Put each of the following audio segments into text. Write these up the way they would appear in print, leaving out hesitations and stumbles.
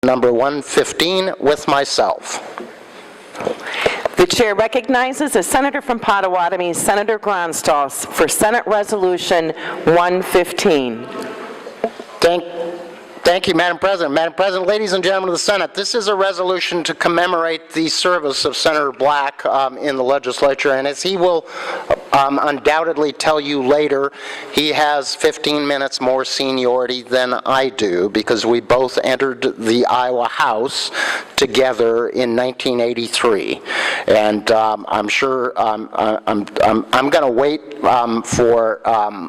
number 115 with myself. The chair recognizes a senator from Potawatomi, Senator Gronstal, for Senate Resolution 115. Thank you, Madam President. Madam President, ladies and gentlemen of the Senate, this is a resolution to commemorate the service of Senator Black in the legislature, and as he will undoubtedly tell you later, he has 15 minutes more seniority than I do, because we both entered the Iowa House together in 1983. And I'm sure I'm going to wait for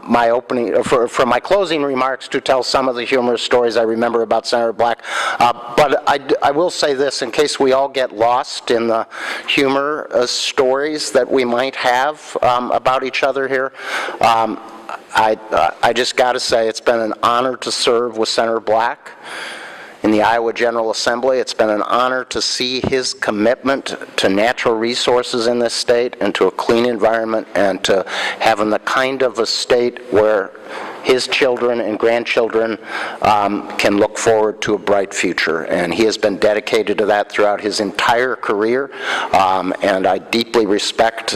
my opening, for my closing remarks to tell some of the humorous stories I remember about Senator Black. But I will say this, in case we all get lost in the humor stories that we might have about each other here. I just got to say it's been an honor to serve with Senator Black in the Iowa General Assembly. It's been an honor to see his commitment to natural resources in this state and to a clean environment and to having the kind of a state where his children and grandchildren can look forward to a bright future. And he has been dedicated to that throughout his entire career. And I deeply respect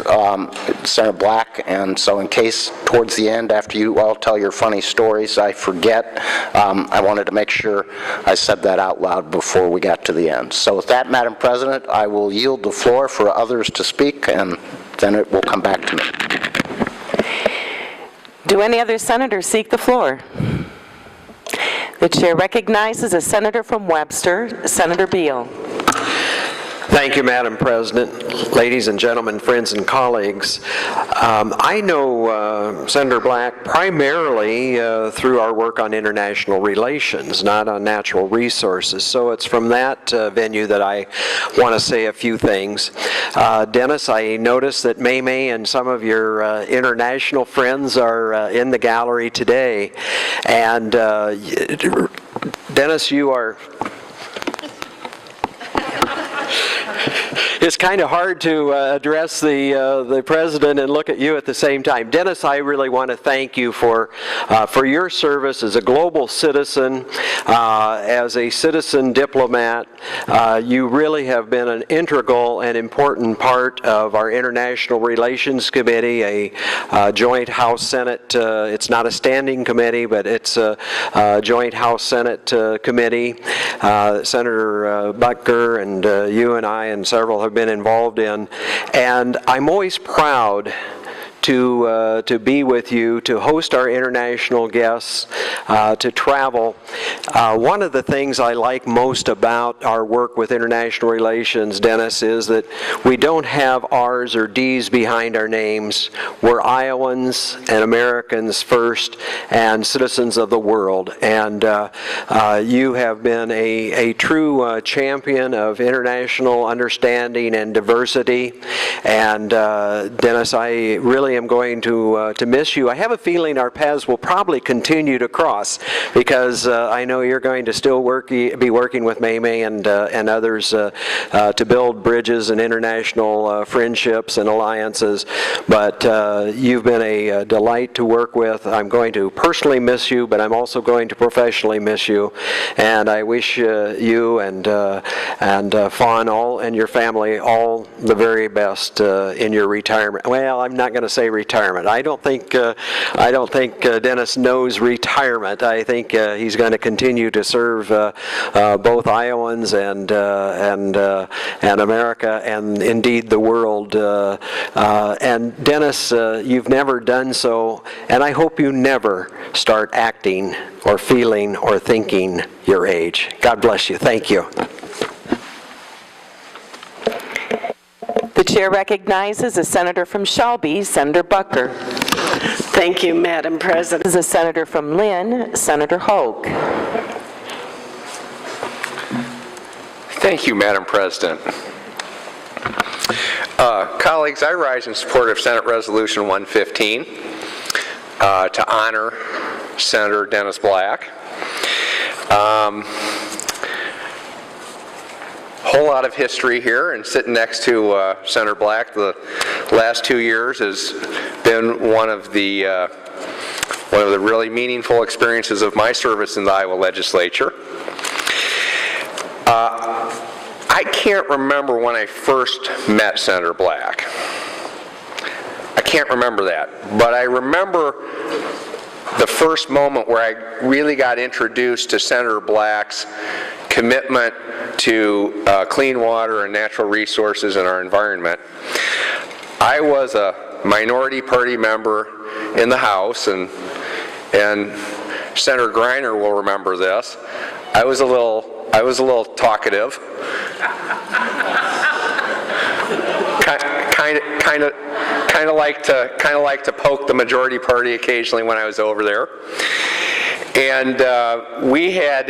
Senator Black. And so in case towards the end, after you all tell your funny stories, I forget, I wanted to make sure I said that out loud before we got to the end. So with that, Madam President, I will yield the floor for others to speak, and then it will come back to me. Do any other senators seek the floor? The chair recognizes a senator from Webster, Senator Beal. Thank you, Madam President. Ladies and gentlemen, friends and colleagues, I know Senator Black primarily through our work on international relations, not on natural resources. So it's from that venue that I want to say a few things. Dennis, I noticed that May and some of your international friends are in the gallery today. And Dennis, you are... It's kind of hard to address the president and look at you at the same time. Dennis, I really want to thank you for your service as a global citizen, as a citizen diplomat. You really have been an integral and important part of our International Relations Committee, a joint House-Senate. It's not a standing committee, but it's a joint House-Senate committee. Senator Butker and you and I and several have been involved in, and I'm always proud to be with you, to host our international guests, to travel. One of the things I like most about our work with international relations, Dennis, is that we don't have R's or D's behind our names. We're Iowans and Americans first and citizens of the world. And you have been a true champion of international understanding and diversity. And Dennis, I really am going to miss you. I have a feeling our paths will probably continue to cross, because I know you're going to still be working with May and others to build bridges and international friendships and alliances. But you've been a delight to work with. I'm going to personally miss you, but I'm also going to professionally miss you. And I wish you and Fawn and your family all the very best in your retirement. Well, I'm not going to say retirement. I don't think Dennis knows retirement. I think he's going to continue to serve both Iowans and America and indeed the world. And Dennis, you've never done so, and I hope you never start acting or feeling or thinking your age. God bless you. Thank you. The chair recognizes a senator from Shelby, Senator Butker. Thank you, Madam President. This is a senator from Lynn, Senator Hoke. Thank you, Madam President. Colleagues, I rise in support of Senate Resolution 115 to honor Senator Dennis Black. Whole lot of history here, and sitting next to Senator Black the last 2 years has been one of the really meaningful experiences of my service in the Iowa legislature. I can't remember when I first met Senator Black. I can't remember that, but I remember the first moment where I really got introduced to Senator Black's commitment to clean water and natural resources in our environment. I was a minority party member in the House, and Senator Greiner will remember this. I was a little talkative. Kind of like to poke the majority party occasionally when I was over there. And we had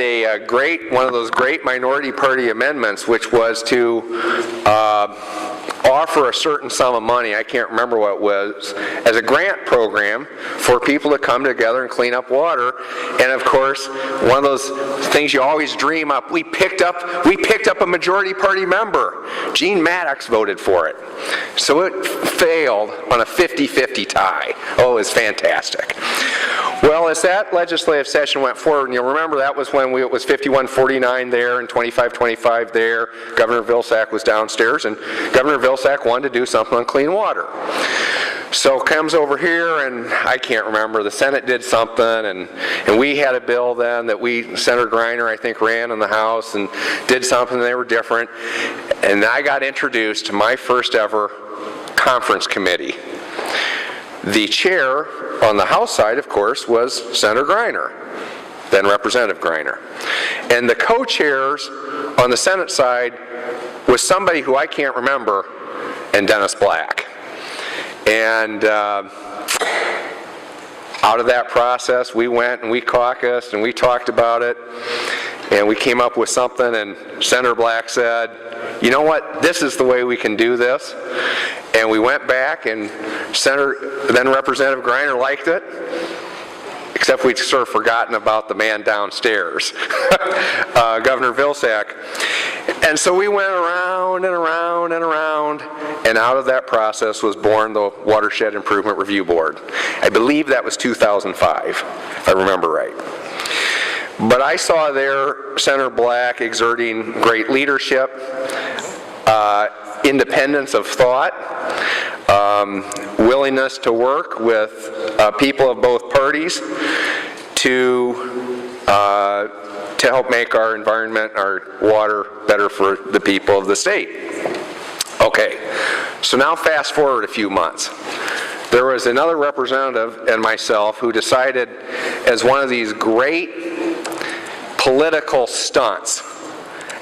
one of those great minority party amendments, which was to offer a certain sum of money, I can't remember what it was, as a grant program for people to come together and clean up water. And of course, one of those things you always dream up, we picked up a majority party member. Gene Maddox voted for it. So it failed on a 50-50 tie. Oh, it was fantastic. Well, as that legislative session went forward, and you'll remember that was when it was 51-49 there and 25-25 there. Governor Vilsack was downstairs, and Governor Vilsack wanted to do something on clean water. So comes over here, and I can't remember, the Senate did something, and we had a bill then that Senator Greiner, I think, ran in the House and did something, and they were different. And I got introduced to my first ever conference committee. The chair on the House side, of course, was Senator Greiner, then Representative Greiner. And the co-chairs on the Senate side was somebody who I can't remember, and Dennis Black. And out of that process, we went and we caucused and we talked about it, and we came up with something, and Senator Black said, you know what, this is the way we can do this. And we went back, and then Representative Greiner liked it, except we'd sort of forgotten about the man downstairs, Governor Vilsack. And so we went around and around and around, and out of that process was born the Watershed Improvement Review Board. I believe that was 2005, if I remember right. But I saw there Senator Black exerting great leadership, independence of thought, willingness to work with people of both parties to help make our environment, our water, better for the people of the state. Okay, so now fast forward a few months. There was another representative and myself who decided, as one of these great political stunts,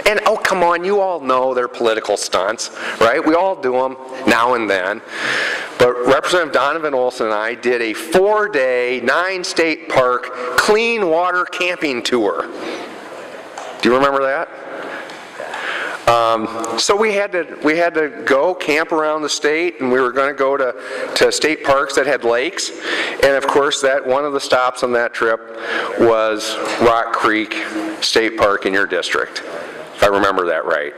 and oh, come on, you all know they're political stunts, right? We all do them now and then. But Representative Donovan Olson and I did a 4-day, 9-state park clean water camping tour. Do you remember that? So we had to go camp around the state, and we were going to go to state parks that had lakes. And of course, that one of the stops on that trip was Rock Creek State Park in your district, if I remember that right.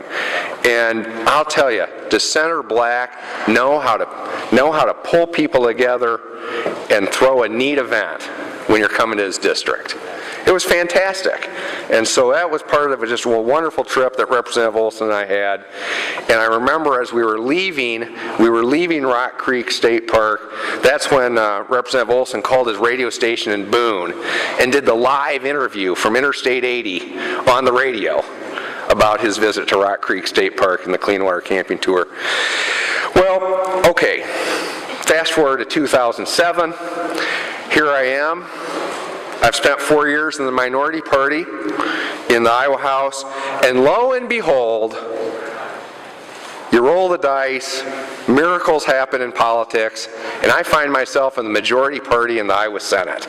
And I'll tell you, does Senator Black know how to pull people together and throw a neat event when you're coming to his district? It was fantastic. And so that was part of just a wonderful trip that Representative Olson and I had. And I remember as we were leaving Rock Creek State Park, that's when Representative Olson called his radio station in Boone and did the live interview from Interstate 80 on the radio about his visit to Rock Creek State Park and the Clean Water Camping Tour. Well, okay, fast forward to 2007. Here I am. I've spent 4 years in the minority party in the Iowa House, and lo and behold, you roll the dice, miracles happen in politics, and I find myself in the majority party in the Iowa Senate.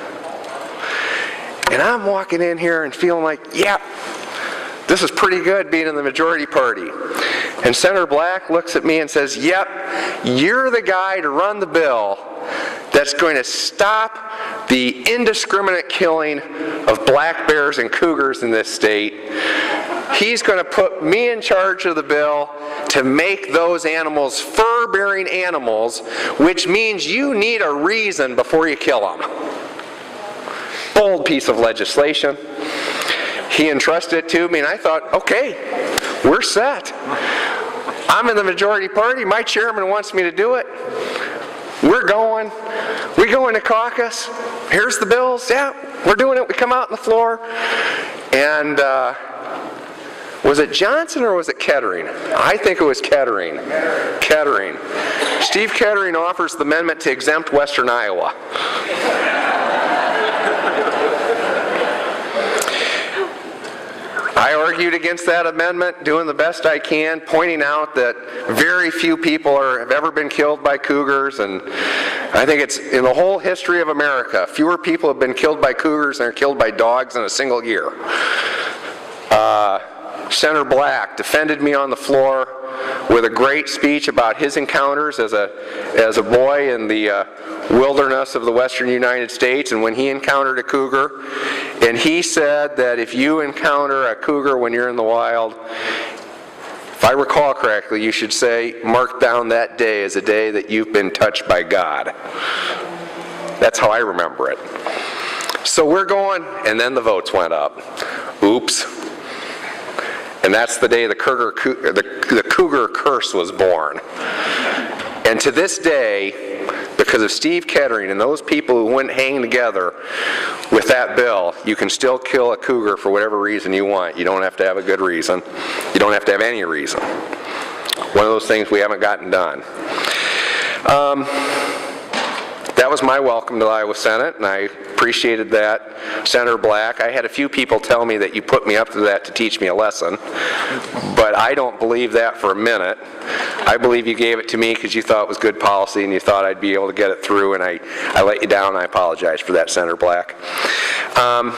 And I'm walking in here and feeling like, yeah, this is pretty good being in the majority party. And Senator Black looks at me and says, yep, you're the guy to run the bill that's going to stop the indiscriminate killing of black bears and cougars in this state. He's going to put me in charge of the bill to make those animals fur-bearing animals, which means you need a reason before you kill them. Bold piece of legislation. he entrusted it to me, and I thought, okay, we're set. I'm in the majority party. My chairman wants me to do it. We're going. We go into caucus. Here's the bills. Yeah, we're doing it. We come out on the floor. And was it Johnson or was it Kettering? I think it was Kettering. Kettering. Steve Kettering offers the amendment to exempt Western Iowa. I argued against that amendment, doing the best I can, pointing out that very few people have ever been killed by cougars, and I think it's in the whole history of America, fewer people have been killed by cougars than are killed by dogs in a single year. Senator Black defended me on the floor with a great speech about his encounters as a boy in the wilderness of the western United States, and when he encountered a cougar. And he said that if you encounter a cougar when you're in the wild, if I recall correctly, you should say, mark down that day as a day that you've been touched by God. That's how I remember it. So we're going, and then the votes went up. Oops. And that's the day the cougar curse was born. And to this day, because of Steve Kettering and those people who wouldn't hang together with that bill, you can still kill a cougar for whatever reason you want. You don't have to have a good reason. You don't have to have any reason. One of those things we haven't gotten done. That was my welcome to the Iowa Senate, and I appreciated that. Senator Black, I had a few people tell me that you put me up to that to teach me a lesson, but I don't believe that for a minute. I believe you gave it to me because you thought it was good policy and you thought I'd be able to get it through, and I let you down, and I apologize for that, Senator Black. A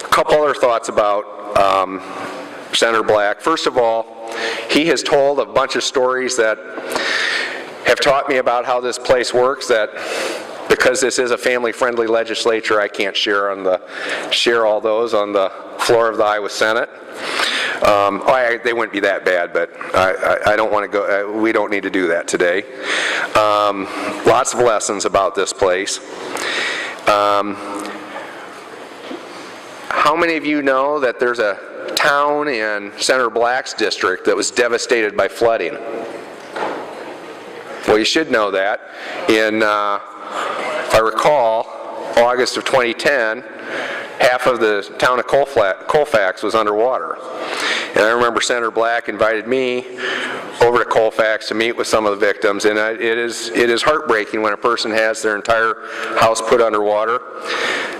couple other thoughts about Senator Black. First of all, he has told a bunch of stories that have taught me about how this place works, that because this is a family-friendly legislature, I can't share all those on the floor of the Iowa Senate. They wouldn't be that bad, but I don't want to go, we don't need to do that today. Lots of lessons about this place. How many of you know that there's a town in Senator Black's district that was devastated by flooding? Well, you should know that. In, if I recall, August of 2010, half of the town of Colfax was underwater. And I remember Senator Black invited me over to Colfax to meet with some of the victims, and it is heartbreaking when a person has their entire house put underwater.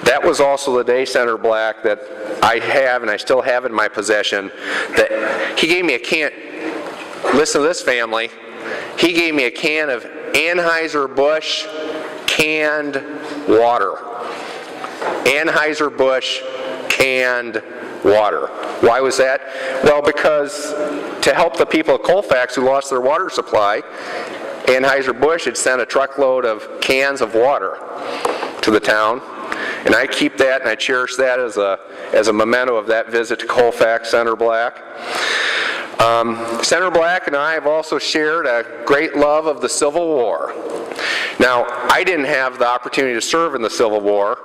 That was also the day, Senator Black, that I have, and I still have in my possession, that he gave me a can. Listen to this, family. He gave me a can of Anheuser-Busch canned water. Anheuser-Busch canned water. Why was that? Well, because to help the people of Colfax who lost their water supply, Anheuser-Busch had sent a truckload of cans of water to the town. And I keep that and I cherish that as a memento of that visit to Colfax, Senator Black. Senator Black and I have also shared a great love of the Civil War. Now, I didn't have the opportunity to serve in the Civil War.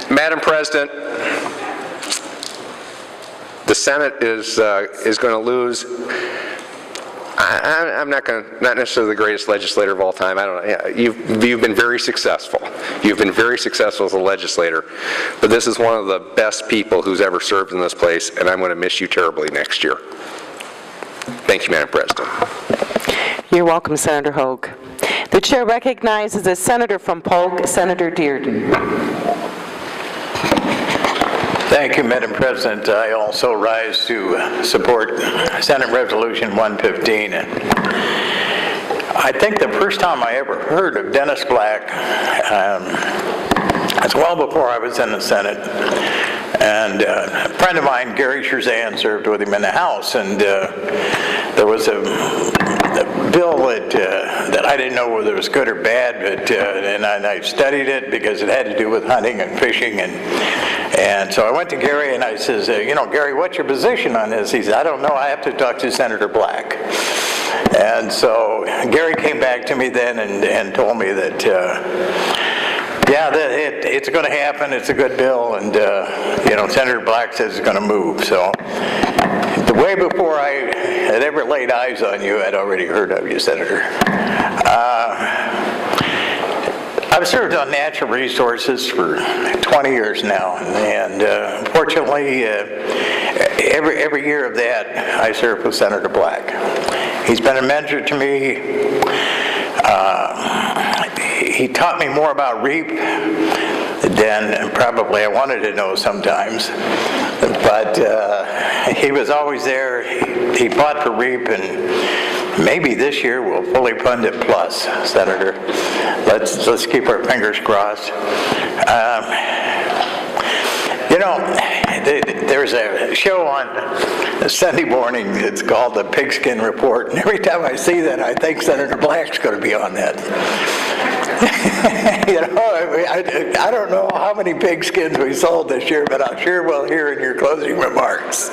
Madam President, the Senate is going to lose. I'm not necessarily the greatest legislator of all time. I don't know. You've been very successful. You've been very successful as a legislator. But this is one of the best people who's ever served in this place, and I'm going to miss you terribly next year. Thank you, Madam President. You're welcome, Senator Hogue. The chair recognizes a senator from Polk, Senator Dearden. Thank you, Madam President. I also rise to support Senate Resolution 115. I think the first time I ever heard of Dennis Black, it's well before I was in the Senate. And a friend of mine, Gary Cherzan, served with him in the House, and there was a bill that I didn't know whether it was good or bad, but and I studied it because it had to do with hunting and fishing, and so I went to Gary and I says, Gary, what's your position on this? He said, I don't know, I have to talk to Senator Black. And so Gary came back to me then and told me that, yeah, it's going to happen, it's a good bill, and, Senator Black says it's going to move. So way before I had ever laid eyes on you, I'd already heard of you, Senator. I've served on natural resources for 20 years now, and fortunately, every year of that, I served with Senator Black. He's been a mentor to me. He taught me more about REAP than probably I wanted to know sometimes. But he was always there. He fought for REAP, and maybe this year we'll fully fund it plus, Senator. Let's keep our fingers crossed. There's a show on Sunday morning, it's called the Pigskin Report, and every time I see that, I think Senator Black's going to be on that. I don't know how many pigskins we sold this year, but I'm sure we'll hear in your closing remarks.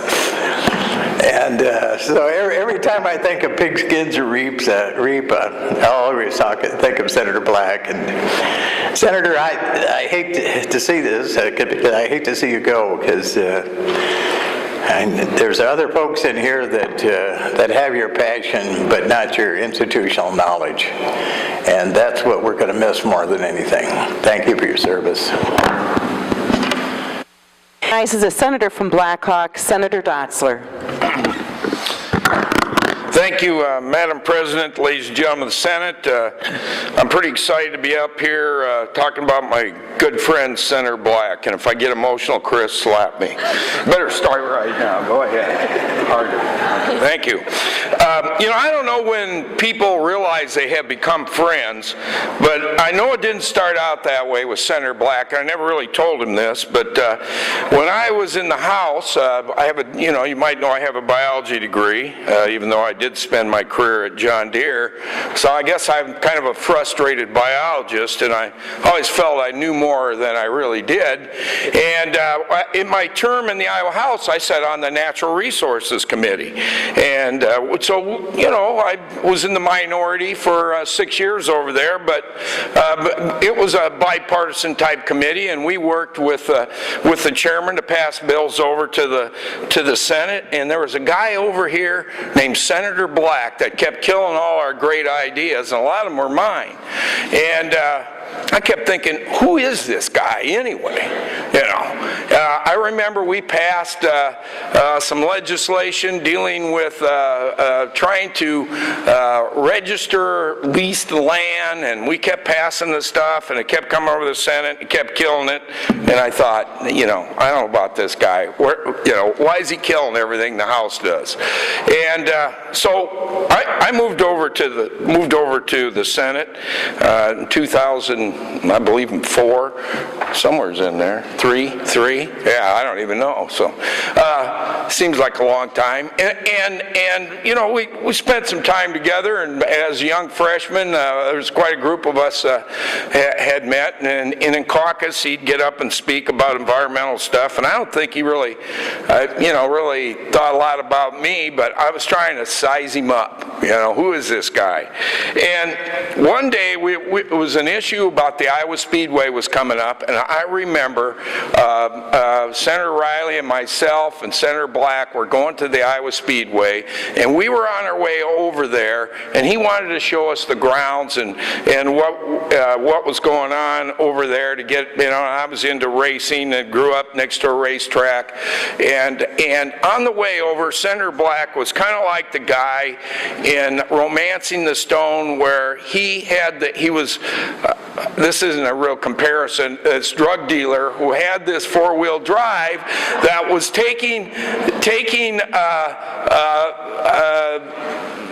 And so every time I think of pigskins or REAP, I'll always think of Senator Black. And Senator, I hate to see this. I hate to see you go, because there's other folks in here that have your passion, but not your institutional knowledge. And that's what we're going to miss more than anything. Thank you for your service. Recognizes a senator from Blackhawk, Senator Dotzler. Thank you, Madam President, ladies and gentlemen of the Senate. I'm pretty excited to be up here talking about my good friend, Senator Black. And if I get emotional, Chris, slap me. Better start right now. Go ahead. Harder. Thank you. I don't know when people realize they have become friends, but I know it didn't start out that way with Senator Black. I never really told him this, but when I was in the House, I have you might know I have a biology degree, even though I did spend my career at John Deere. So I guess I'm kind of a frustrated biologist, and I always felt I knew more than I really did. And in my term in the Iowa House, I sat on the Natural Resources Committee. And so, I was in the minority for 6 years over there, but it was a bipartisan type committee, and we worked with the chairman to pass bills over to the Senate. And there was a guy over here named Senator Black that kept killing all our great ideas, and a lot of them were mine. And I kept thinking, who is this guy anyway? I remember we passed some legislation dealing with trying to register leased land, and we kept passing the stuff, and it kept coming over the Senate, it kept killing it, and I thought, I don't know about this guy. Why is he killing everything the House does? And so I moved over to the Senate in 2000. I believe in 4, somewhere's in there, 3, yeah, I don't even know. So seems like a long time. And we spent some time together, and as young freshmen, there was quite a group of us had met, and in caucus he'd get up and speak about environmental stuff, and I don't think he really, really thought a lot about me, but I was trying to size him up. Who is this guy? And one day it was an issue about the Iowa Speedway was coming up, and I remember Senator Riley and myself and Senator Black were going to the Iowa Speedway, and we were on our way over there, and he wanted to show us the grounds and what was going on over there to get, I was into racing and grew up next to a racetrack, and on the way over, Senator Black was kind of like the guy in Romancing the Stone, where he was this isn't a real comparison, this drug dealer who had this 4-wheel drive that was taking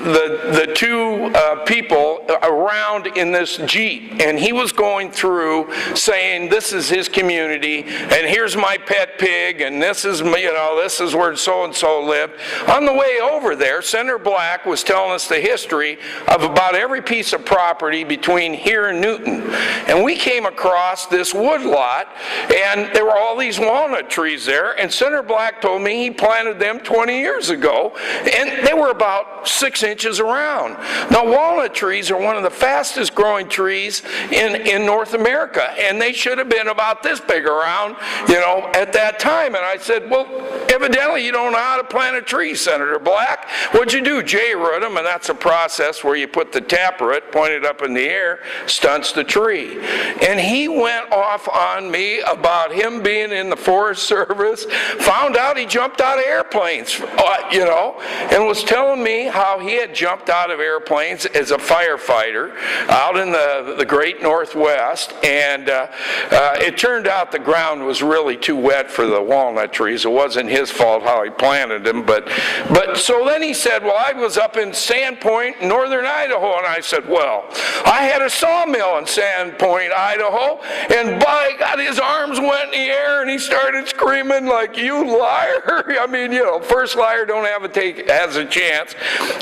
the two people around in this Jeep, and he was going through saying, this is his community, and here's my pet pig, and this is this is where so-and-so lived. On the way over there, Senator Black was telling us the history of about every piece of property between here and Newton. And we came across this wood lot, and there were all these walnut trees there, and Senator Black told me he planted them 20 years ago, and they were about 6 inches inches around. Now, walnut trees are one of the fastest growing trees in North America, and they should have been about this big around, at that time. And I said, well, evidently you don't know how to plant a tree, Senator Black. What'd you do? J-root them, and that's a process where you put the taproot pointed up in the air, stunts the tree. And he went off on me about him being in the Forest Service, found out he jumped out of airplanes, and was telling me how he had jumped out of airplanes as a firefighter out in the great Northwest, and it turned out the ground was really too wet for the walnut trees. It wasn't his fault how he planted them, but so then he said, well, I was up in Sandpoint, northern Idaho, and I said, well, I had a sawmill in Sandpoint, Idaho, and by God, his arms went in the air, and he started screaming like, you liar. I mean, first liar don't has a chance.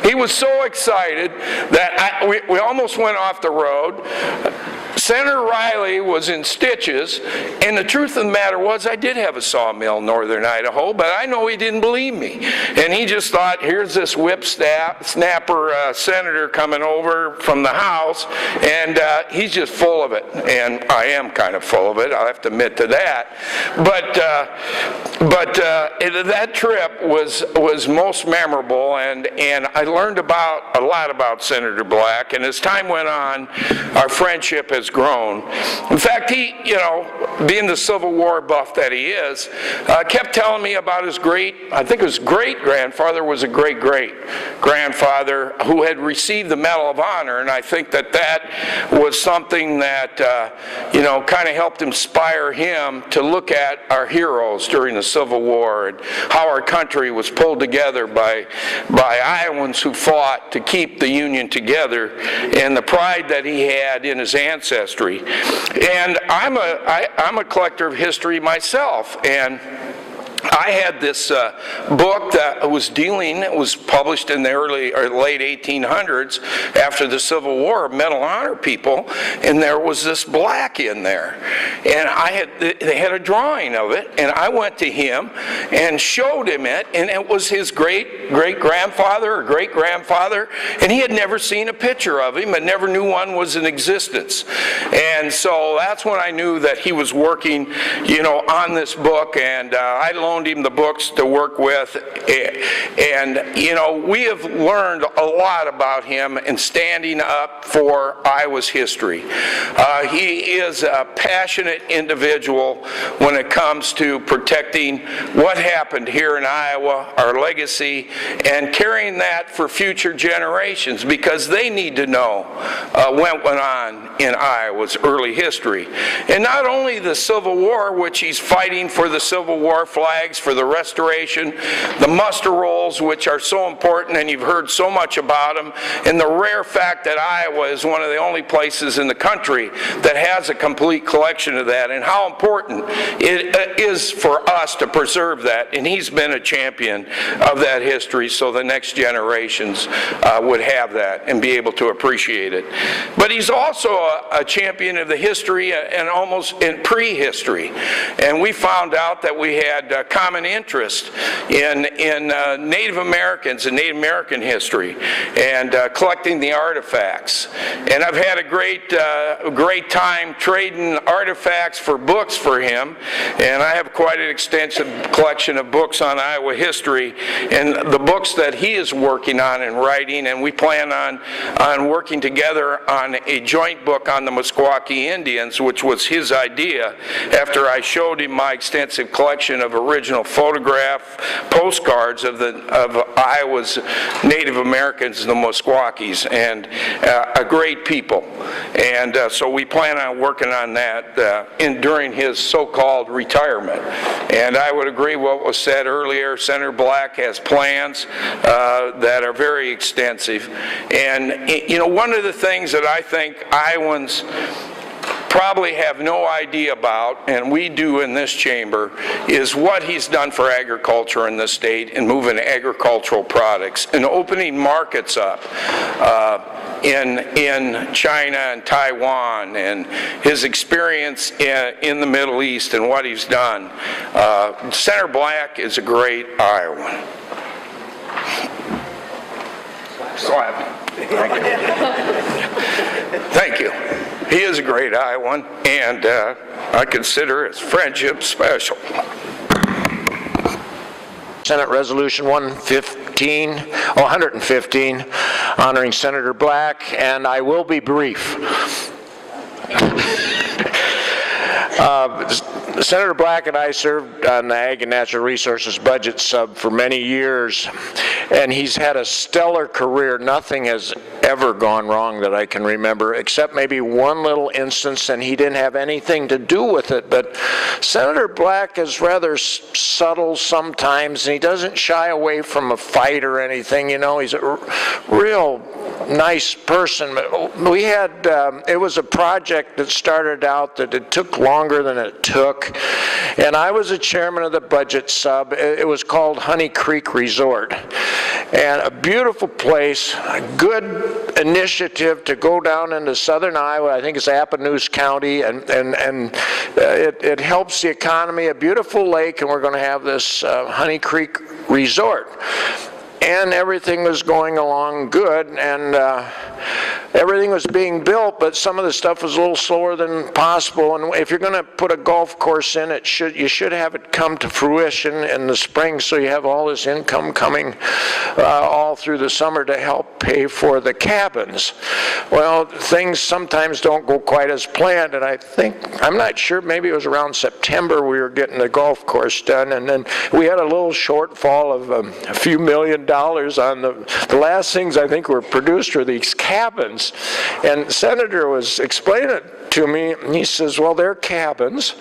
He was so excited that we almost went off the road. Senator Riley was in stitches, and the truth of the matter was I did have a sawmill in northern Idaho, but I know he didn't believe me. And he just thought, here's this whip-snapper senator coming over from the House, and he's just full of it. And I am kind of full of it, I'll have to admit to that. But that trip was most memorable, and I learned a lot about Senator Black, and as time went on, our friendship has grown. In fact, he, being the Civil War buff that he is, kept telling me about his great-grandfather was a great-great-grandfather who had received the Medal of Honor, and I think that was something that, kind of helped inspire him to look at our heroes during the Civil War and how our country was pulled together by Iowans who fought to keep the Union together, and the pride that he had in his ancestry. And I'm a collector of history myself, and I had this book that was published in the early or late 1800s after the Civil War, Medal of Honor people, and there was this Black in there. And they had a drawing of it, and I went to him and showed him it, and it was his great-grandfather or great-grandfather, and he had never seen a picture of him and never knew one was in existence. And so that's when I knew that he was working, on this book, and I loaned him the books to work with, and we have learned a lot about him in standing up for Iowa's history. He is a passionate individual when it comes to protecting what happened here in Iowa, our legacy, and carrying that for future generations, because they need to know what went on in Iowa's early history. And not only the Civil War, which he's fighting for the Civil War flags, for the restoration, the muster rolls, which are so important, and you've heard so much about them, and the rare fact that Iowa is one of the only places in the country that has a complete collection of that, and how important it is for us to preserve that. And he's been a champion of that history, so the next generations would have that and be able to appreciate it. But he's also a champion of the history and almost in prehistory. And we found out that we had common interest in Native Americans and Native American history and collecting the artifacts. And I've had a great time trading artifacts for books for him, and I have quite an extensive collection of books on Iowa history and the books that he is working on and writing, and we plan on working together on a joint book on the Meskwaki Indians, which was his idea after I showed him my extensive collection of original photograph postcards of Iowa's Native Americans, the Meskwakis, and a great people. And so we plan on working on that during his so-called retirement. And I would agree with what was said earlier. Senator Black has plans that are very extensive. And one of the things that I think Iowans probably have no idea about, and we do in this chamber, is what he's done for agriculture in the state and moving agricultural products and opening markets up in China and Taiwan, and his experience in the Middle East and what he's done. Senator Black is a great Iowan. slap me. Thank you. He is a great Iowan, and I consider his friendship special. Senate Resolution 115, honoring Senator Black, and I will be brief. Senator Black and I served on the Ag and Natural Resources Budget Sub for many years, and he's had a stellar career. Nothing has ever gone wrong that I can remember, except maybe one little instance, and he didn't have anything to do with it. But Senator Black is rather subtle sometimes, and he doesn't shy away from a fight or anything. You know, he's a real nice person. We had, it was a project that started out that it took longer than it took, and I was the chairman of the budget sub. It was called Honey Creek Resort, and a beautiful place, a good initiative to go down into southern Iowa. I think it's Appanoose County, and it helps the economy, a beautiful lake, and we're going to have this Honey Creek Resort. And everything was going along good, and everything was being built, but some of the stuff was a little slower than possible. And if you're going to put a golf course in, you should have it come to fruition in the spring, so you have all this income coming all through the summer to help pay for the cabins. Well, things sometimes don't go quite as planned, and I'm not sure, maybe it was around September we were getting the golf course done, and then we had a little shortfall of a few $1 million on the last things I think were produced were these cabins. And the Senator was explaining it to me, and he says, well, they're cabins.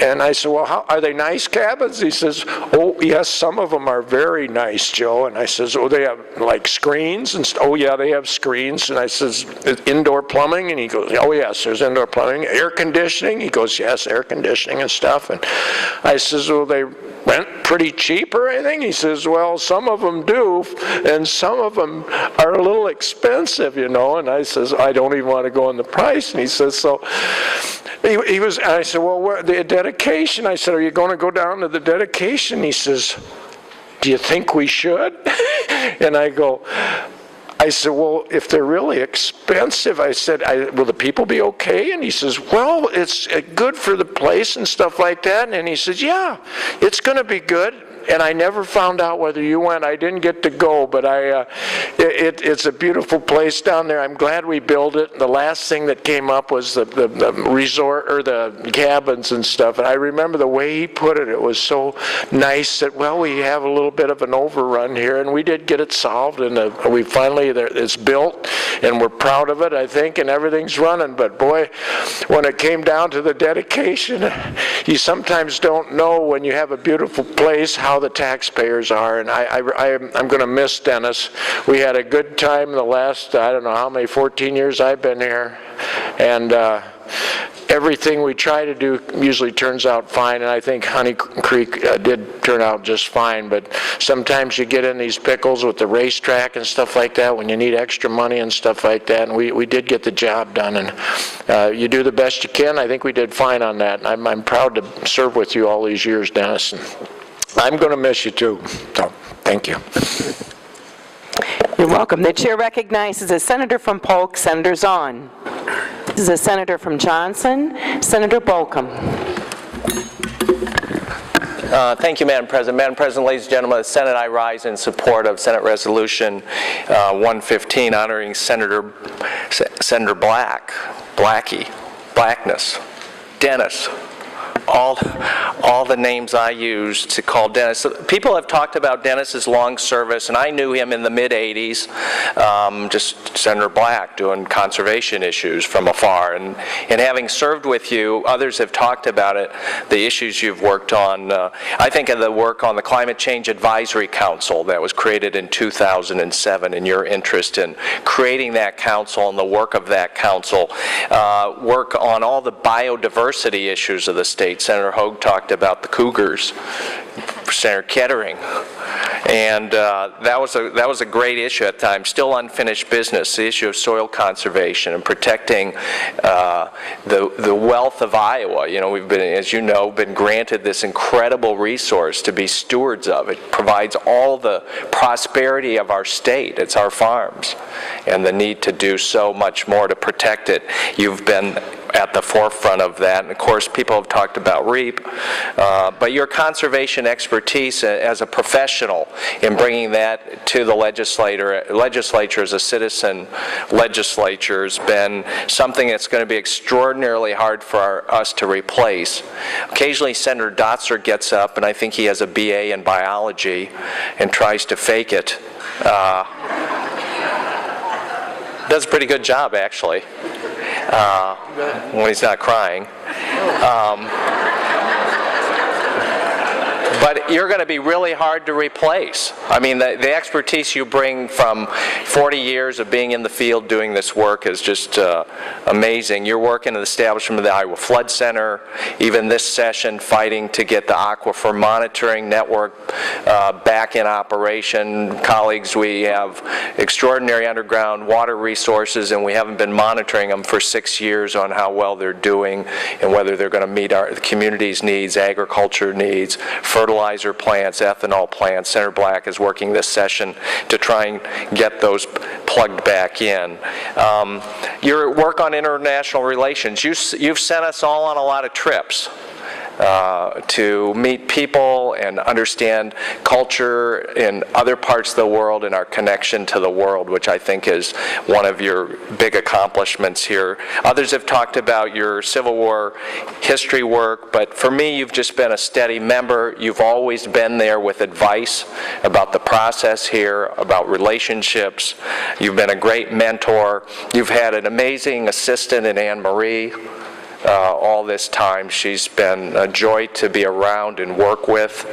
And I said, well, are they nice cabins? He says, oh, yes, some of them are very nice, Joe. And I says, oh, they have like screens? And oh, yeah, they have screens. And I says, indoor plumbing? And he goes, oh, yes, there's indoor plumbing. Air conditioning? He goes, yes, air conditioning and stuff. And I says, well, they rent pretty cheap or anything? He says, well, some of them do, and some of them are a little expensive, you know. And I says, I don't even want to go on the price. And he says, so he was, and I said, well, where, the dedication? I said, are you going to go down to the dedication? He says, do you think we should? And I said, well, if they're really expensive, I said, will the people be okay? And he says, well, it's good for the place and stuff like that. And he says, yeah, it's going to be good. And I never found out whether you went. I didn't get to go, but it's a beautiful place down there. I'm glad we built it. The last thing that came up was the resort, or the cabins and stuff. And I remember the way he put it. It was so nice that, well, we have a little bit of an overrun here, and we did get it solved. And we finally, it's built, and we're proud of it, I think, and everything's running. But boy, when it came down to the dedication, you sometimes don't know when you have a beautiful place how the taxpayers are, and I'm going to miss Dennis. We had a good time the last, I don't know how many, 14 years I've been here, and everything we try to do usually turns out fine, and I think Honey Creek did turn out just fine, but sometimes you get in these pickles with the racetrack and stuff like that when you need extra money and stuff like that, and we did get the job done, and you do the best you can. I think we did fine on that, and I'm proud to serve with you all these years, Dennis. And I'm going to miss you too, so thank you. You're welcome. The chair recognizes a senator from Polk, Senator Zahn. This is a senator from Johnson, Senator Bolcom. Thank you, Madam President. Madam President, ladies and gentlemen, the Senate, I rise in support of Senate Resolution 115 honoring Senator Blackness, Dennis. All the names I use to call Dennis. People have talked about Dennis's long service, and I knew him in the mid-'80s, just Senator Black doing conservation issues from afar. And having served with you, others have talked about it, the issues you've worked on. I think of the work on the Climate Change Advisory Council that was created in 2007, and your interest in creating that council and the work of that council. Work on all the biodiversity issues of the state. Senator Hogue talked about the cougars, Senator Kettering, And that was a great issue at the time, still unfinished business, the issue of soil conservation and protecting the wealth of Iowa. You know, we've been, as you know, been granted this incredible resource to be stewards of. It provides all the prosperity of our state. It's our farms, and the need to do so much more to protect it. You've been at the forefront of that, and of course people have talked about REAP, but your conservation expertise as a professional in bringing that to the legislature as a citizen legislature has been something that's going to be extraordinarily hard for us to replace. Occasionally Senator Dotzer gets up, and I think he has a BA in biology, and tries to fake it. Does a pretty good job, actually, when he's not crying. But you're going to be really hard to replace. I mean, the expertise you bring from 40 years of being in the field doing this work is just amazing. Your work in the establishment of the Iowa Flood Center, even this session fighting to get the aquifer monitoring network back in operation. Colleagues, we have extraordinary underground water resources, and we haven't been monitoring them for 6 years on how well they're doing and whether they're going to meet the community's needs, agriculture needs, fertilizer plants, ethanol plants. Senator Black is working this session to try and get those plugged back in. Your work on international relations, you've sent us all on a lot of trips to meet people and understand culture in other parts of the world and our connection to the world, which I think is one of your big accomplishments here. Others have talked about your Civil War history work, but for me, you've just been a steady member. You've always been there with advice about the process here, about relationships. You've been a great mentor. You've had an amazing assistant in Anne Marie. All this time. She's been a joy to be around and work with,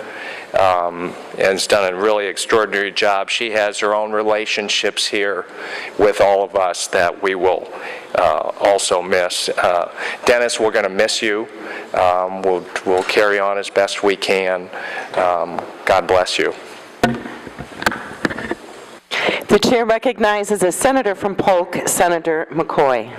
and has done a really extraordinary job. She has her own relationships here with all of us that we will also miss. Dennis, we're going to miss you. We'll carry on as best we can. God bless you. The chair recognizes a senator from Polk, Senator McCoy.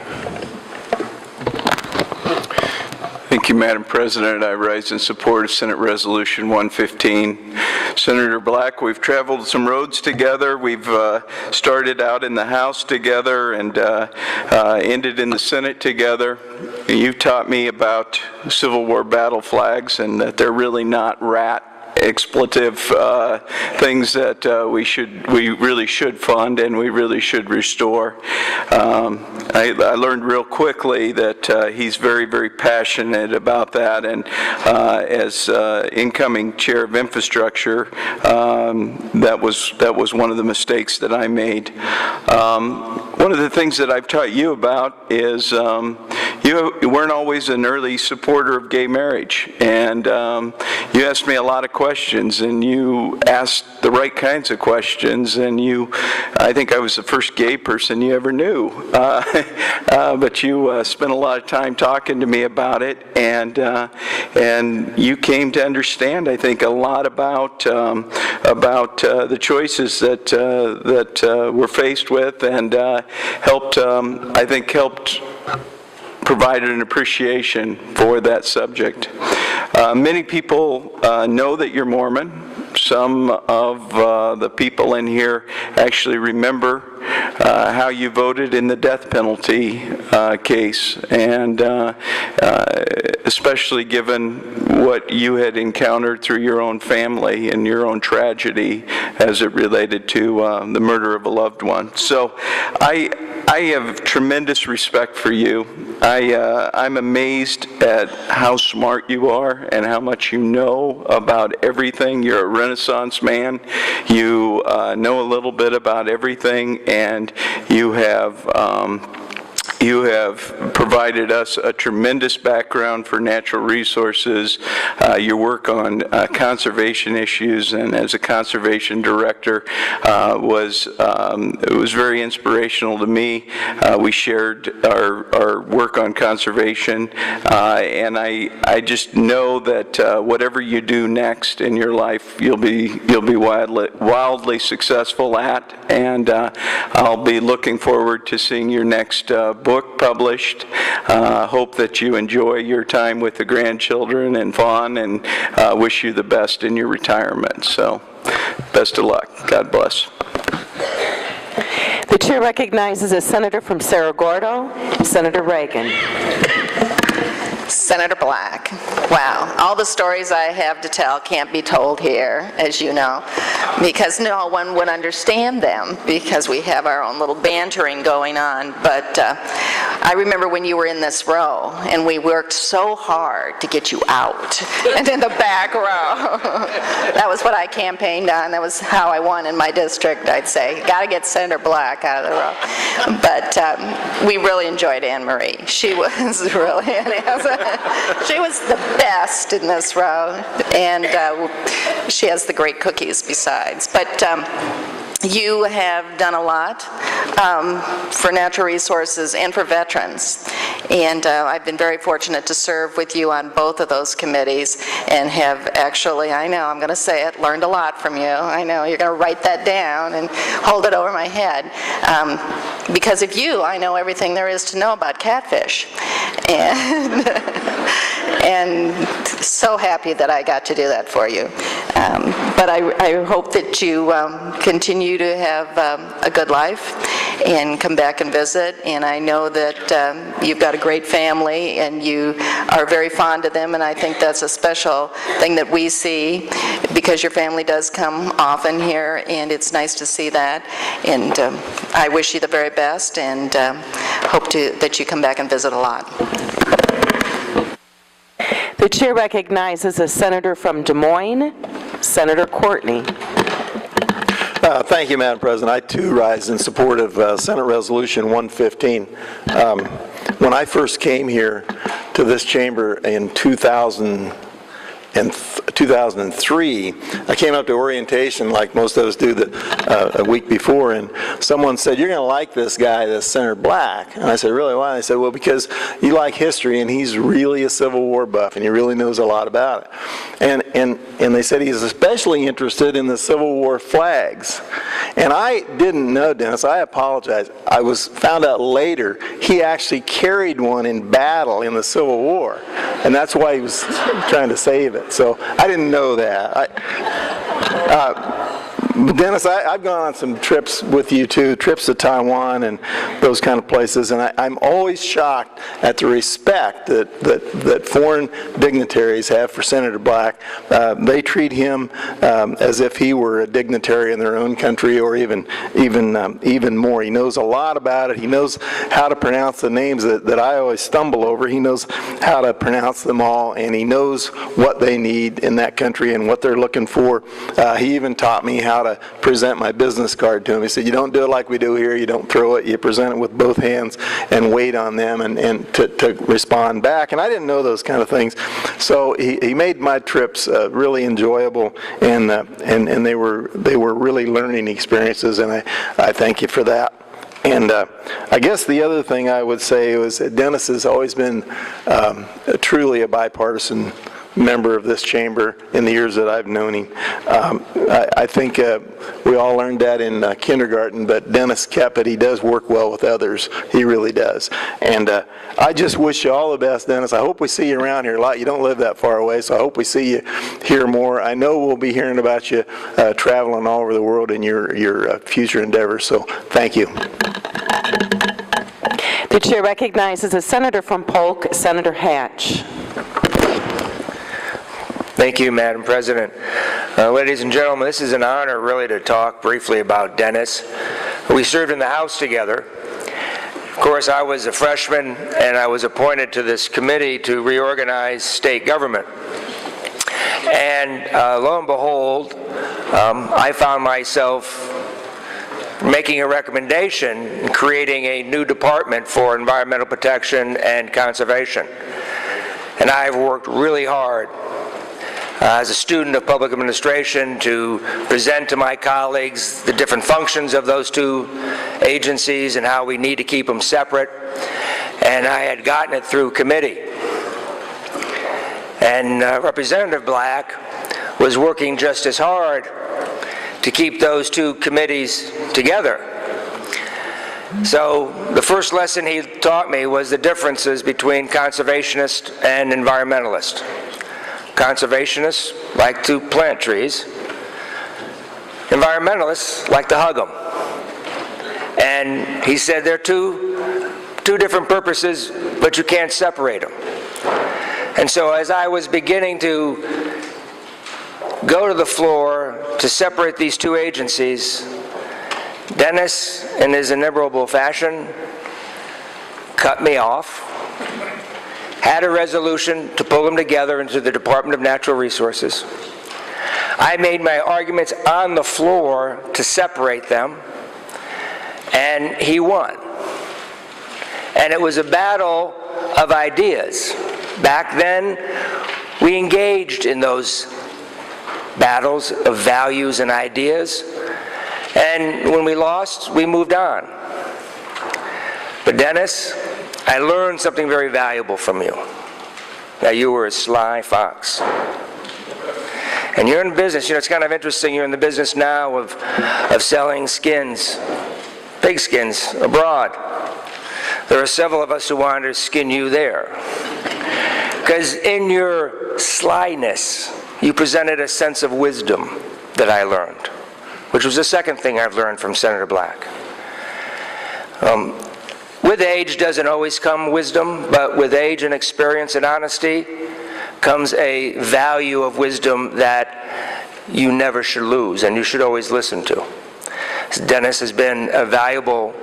Thank you, Madam President. I rise in support of Senate Resolution 115. Senator Black, we've traveled some roads together. We've started out in the House together and ended in the Senate together. You've taught me about Civil War battle flags and that they're really not expletive things that we really should fund and we really should restore. I learned real quickly that he's very, very passionate about that, and as incoming chair of infrastructure, that was one of the mistakes that I made. One of the things that I've taught you about is you weren't always an early supporter of gay marriage, and you asked me a lot of questions, and you asked the right kinds of questions, and I think I was the first gay person you ever knew, but you spent a lot of time talking to me about it, and you came to understand, I think, a lot about the choices that we're faced with, and helped provided an appreciation for that subject. Many people know that you're Mormon. Some of the people in here actually remember how you voted in the death penalty case, and especially given what you had encountered through your own family and your own tragedy as it related to the murder of a loved one. So I have tremendous respect for you. I'm amazed at how smart you are and how much you know about everything. You're a Renaissance man. You know a little bit about everything, and you have You have provided us a tremendous background for natural resources. Your work on conservation issues and as a conservation director was very inspirational to me. We shared our work on conservation, and I just know that whatever you do next in your life, you'll be wildly successful at, and I'll be looking forward to seeing your next book published. Hope that you enjoy your time with the grandchildren and Vaughn, and wish you the best in your retirement. So, best of luck. God bless. The chair recognizes a senator from Cerro Gordo, Senator Reagan. Senator Black. Wow, all the stories I have to tell can't be told here, as you know, because no one would understand them, because we have our own little bantering going on. But I remember when you were in this row, and we worked so hard to get you out and in the back row. That was what I campaigned on. That was how I won in my district, I'd say. Got to get Senator Black out of the row. But we really enjoyed Anne Marie. She was really, she was the best in this row, and she has the great cookies besides. But you have done a lot for natural resources and for veterans, and I've been very fortunate to serve with you on both of those committees, and have actually, I know, I'm going to say it, learned a lot from you. I know, you're going to write that down and hold it over my head. Because of you, I know everything there is to know about catfish. And so happy that I got to do that for you. But I hope that you continue to have a good life and come back and visit. And I know that you've got a great family and you are very fond of them, and I think that's a special thing that we see, because your family does come often here, and it's nice to see that. And I wish you the very best, and hope that you come back and visit a lot. The chair recognizes a senator from Des Moines, Senator Courtney. Thank you, Madam President. I, too, rise in support of Senate Resolution 115. When I first came here to this chamber in 2003, I came up to orientation like most of us do a week before, and someone said, "You're going to like this guy, this Senator Black." And I said, "Really, why?" And I said, "Well, because you like history, and he's really a Civil War buff, and he really knows a lot about it." And they said he's especially interested in the Civil War flags. And I didn't know, Dennis, I apologize. I found out later he actually carried one in battle in the Civil War, and that's why he was trying to save it. So I didn't know that. Dennis, I've gone on some trips with you too, trips to Taiwan and those kind of places, and I'm always shocked at the respect that foreign dignitaries have for Senator Black. They treat him as if he were a dignitary in their own country, or even more. He knows a lot about it. He knows how to pronounce the names that I always stumble over. He knows how to pronounce them all, and he knows what they need in that country and what they're looking for. He even taught me how to present my business card to him. He said, "You don't do it like we do here. You don't throw it. You present it with both hands and wait on them and to respond back." And I didn't know those kind of things. So he made my trips really enjoyable, and they were really learning experiences, and I thank you for that. And I guess the other thing I would say was that Dennis has always been truly a bipartisan member of this chamber in the years that I've known him. I think we all learned that in kindergarten, but Dennis kept it. He does work well with others. He really does. And I just wish you all the best, Dennis. I hope we see you around here a lot. You don't live that far away, so I hope we see you here more. I know we'll be hearing about you traveling all over the world in your future endeavors, so thank you. The chair recognizes a senator from Polk, Senator Hatch. Thank you, Madam President. Ladies and gentlemen, this is an honor really to talk briefly about Dennis. We served in the House together. Of course, I was a freshman and I was appointed to this committee to reorganize state government. And lo and behold, I found myself making a recommendation and creating a new department for environmental protection and conservation. And I've worked really hard as a student of public administration to present to my colleagues the different functions of those two agencies and how we need to keep them separate. And I had gotten it through committee. And Representative Black was working just as hard to keep those two committees together. So the first lesson he taught me was the differences between conservationists and environmentalists. Conservationists like to plant trees. Environmentalists like to hug them. And he said they're two different purposes, but you can't separate them. And so as I was beginning to go to the floor to separate these two agencies, Dennis, in his inimitable fashion, cut me off, had a resolution to pull them together into the Department of Natural Resources. I made my arguments on the floor to separate them, and he won. And it was a battle of ideas. Back then, we engaged in those battles of values and ideas, and when we lost, we moved on. But Dennis, I learned something very valuable from you. That you were a sly fox. And you're in business, it's kind of interesting, you're in the business now of selling skins, pig skins, abroad. There are several of us who wanted to skin you there. Because in your slyness, you presented a sense of wisdom that I learned, which was the second thing I've learned from Senator Black. With age doesn't always come wisdom, but with age and experience and honesty comes a value of wisdom that you never should lose and you should always listen to. Dennis has been a valuable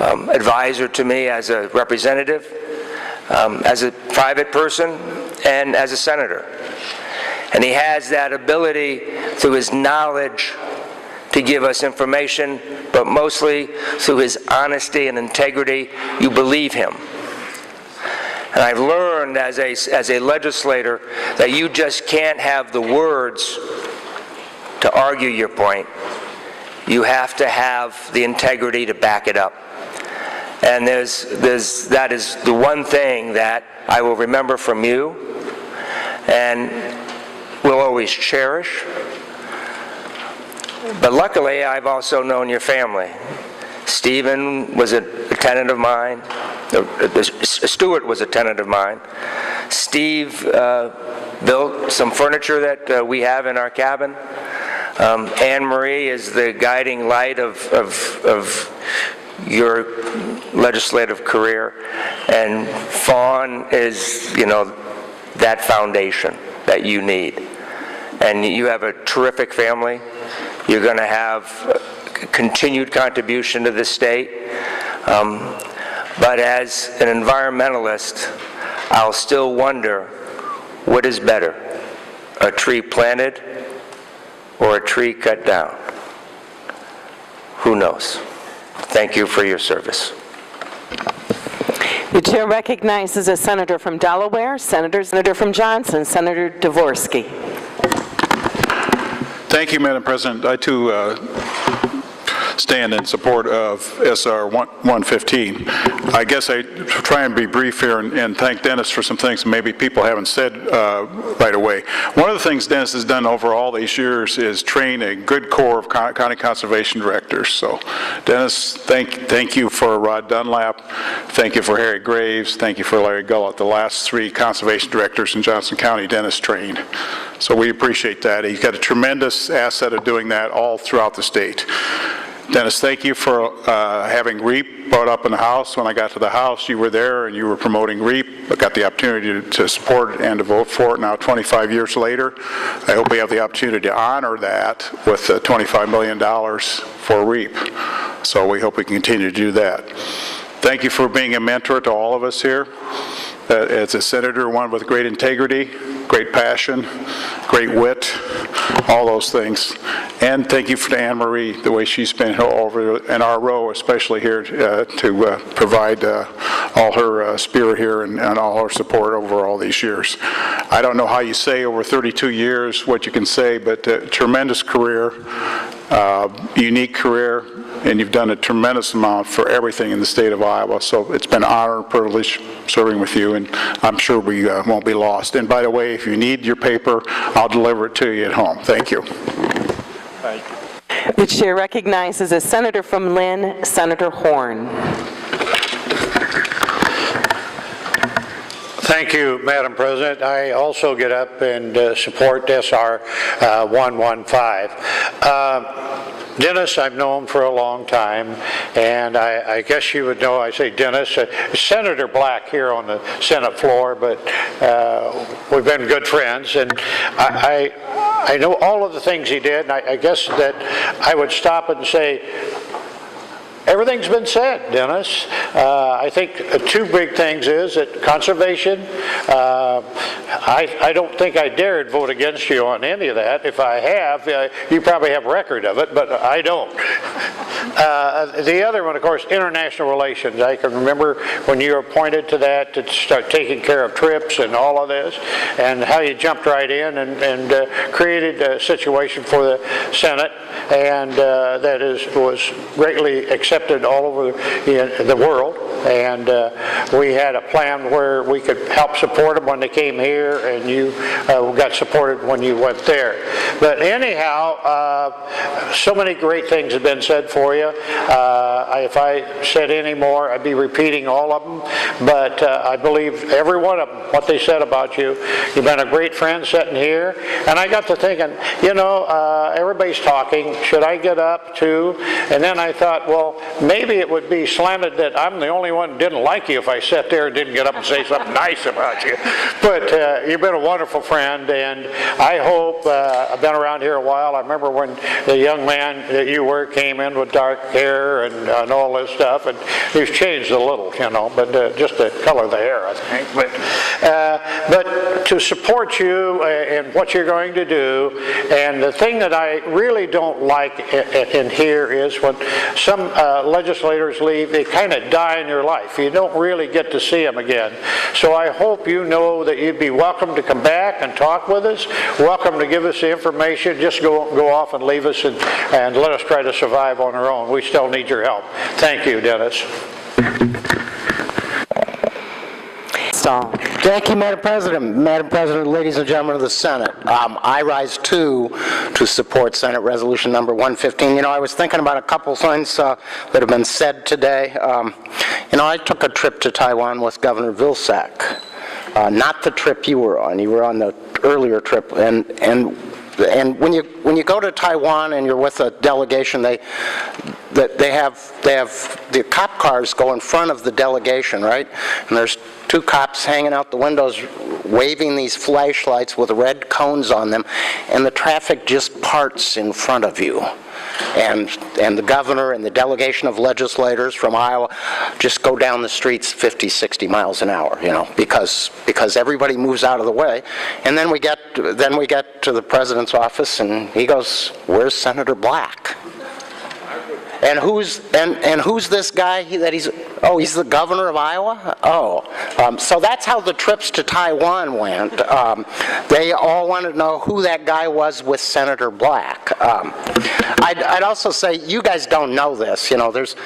advisor to me as a representative, as a private person, and as a senator. And he has that ability through his knowledge to give us information, but mostly through his honesty and integrity. You believe him. And I've learned as a legislator that you just can't have the words to argue your point. You have to have the integrity to back it up. And that is the one thing that I will remember from you and will always cherish. But luckily, I've also known your family. Stephen was a tenant of mine. Stuart was a tenant of mine. Steve built some furniture that we have in our cabin. Anne Marie is the guiding light of your legislative career. And Fawn is, that foundation that you need. And you have a terrific family. You're going to have continued contribution to the state. But as an environmentalist, I'll still wonder, what is better, a tree planted or a tree cut down? Who knows? Thank you for your service. The chair recognizes a senator from Delaware, Senator from Johnson, Senator Dvorsky. Thank you, Madam President. I, too, stand in support of SR 115. I guess I try and be brief here and thank Dennis for some things maybe people haven't said right away. One of the things Dennis has done over all these years is train a good core of county conservation directors. So, Dennis, thank you for Rod Dunlap. Thank you for Harry Graves. Thank you for Larry Gullett, the last 3 conservation directors in Johnson County Dennis trained. So we appreciate that. He's got a tremendous asset of doing that all throughout the state. Dennis, thank you for having REAP brought up in the House. When I got to the House, you were there and you were promoting REAP. I got the opportunity to support it and to vote for it now 25 years later. I hope we have the opportunity to honor that with $25 million for REAP. So we hope we can continue to do that. Thank you for being a mentor to all of us here. As a senator, one with great integrity, great passion, great wit, all those things. And thank you to Anne Marie, the way she's been over in our row, especially here to provide all her spirit here and all her support over all these years. I don't know how you say over 32 years what you can say, but tremendous career, unique career, and you've done a tremendous amount for everything in the state of Iowa. So it's been an honor and privilege serving with you, and I'm sure we won't be lost. And by the way, if you need your paper, I'll deliver it to you at home. Thank you. Thank you. The chair recognizes a senator from Lynn, Senator Horn. Thank you, Madam President. I also get up and support SR 115. Dennis, I've known for a long time, and I guess you would know, I say Dennis, Senator Black here on the Senate floor, but we've been good friends, and I know all of the things he did, and I guess that I would stop and say, everything's been said, Dennis. I think two big things is that conservation, I don't think I dared vote against you on any of that. If I have, you probably have record of it, but I don't. The other one, of course, international relations. I can remember when you were appointed to that to start taking care of trips and all of this, and how you jumped right in and created a situation for the Senate, and that was greatly accepted all over the world, and we had a plan where we could help support them when they came here, and you got supported when you went there. But anyhow, so many great things have been said for you. If I said any more, I'd be repeating all of them, but I believe every one of them, what they said about you. You've been a great friend sitting here, and I got to thinking, you know, everybody's talking, should I get up too? And then I thought, well, maybe it would be slanted that I'm the only one who didn't like you if I sat there and didn't get up and say something nice about you. But you've been a wonderful friend, and I hope, I've been around here a while. I remember when the young man that you were came in with dark hair and all this stuff, and he's changed a little, you know, but just the color of the hair, I think. But to support you in what you're going to do, and the thing that I really don't like in here is when some legislators leave, they kind of die in your life. You don't really get to see them again. So I hope you know that you'd be welcome to come back and talk with us, welcome to give us the information. Just go off and leave us and let us try to survive on our own. We still need your help. Thank you, Dennis. Thank you, Madam President. Madam President, ladies and gentlemen of the Senate, I rise too to support Senate Resolution number 115. You know, I was thinking about a couple things that have been said today. You know, I took a trip to Taiwan with Governor Vilsack. Not the trip you were on. You were on the earlier trip, and when you go to Taiwan and you're with a delegation, they have the cop cars go in front of the delegation, right? And there's two cops hanging out the windows waving these flashlights with red cones on them, and the traffic just parts in front of you. And the governor and the delegation of legislators from Iowa just go down the streets 50, 60 miles an hour, you know, because everybody moves out of the way. And then we get to the president's office, and he goes, "Where's Senator Black?" And who's this guy he's the governor of Iowa? So that's how the trips to Taiwan went. They all wanted to know who that guy was with Senator Black. I'd also say, you guys don't know this. You know, there's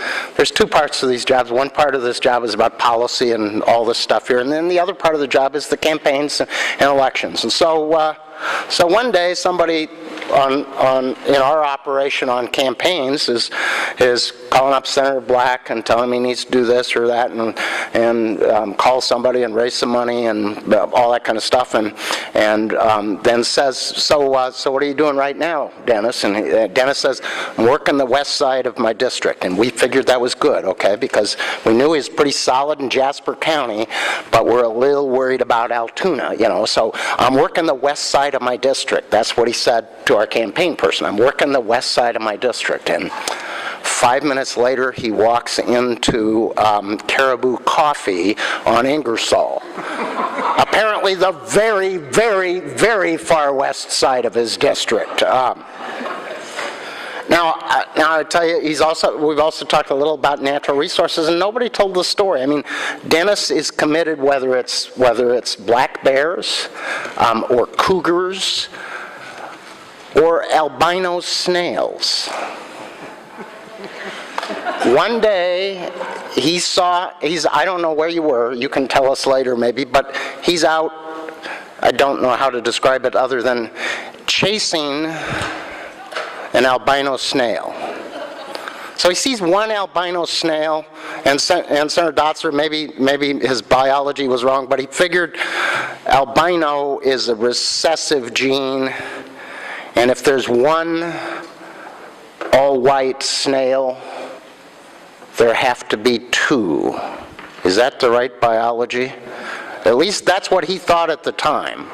two parts to these jobs. One part of this job is about policy and all this stuff here, and then the other part of the job is the campaigns and elections. And so one day somebody in our operation on campaigns is calling up Senator Black and telling him he needs to do this or that, and call somebody and raise some money and all that kind of stuff, and then says, so what are you doing right now, Dennis? And Dennis says, I'm working the west side of my district. And we figured that was good, okay, because we knew he was pretty solid in Jasper County, but we're a little worried about Altoona, you know, so I'm working the west side of my district. That's what he said to our campaign person. I'm working the west side of my district. And 5 minutes later, he walks into Caribou Coffee on Ingersoll. Apparently the very, very, very far west side of his district. Now I tell you, we've also talked a little about natural resources, and nobody told the story. I mean, Dennis is committed, whether it's black bears, or cougars, or albino snails. One day, I don't know where you were, you can tell us later maybe, but he's out, I don't know how to describe it other than chasing an albino snail. So he sees one albino snail, and Senator Dotzer, maybe his biology was wrong, but he figured albino is a recessive gene, and if there's one all-white snail, there have to be two. Is that the right biology? At least that's what he thought at the time.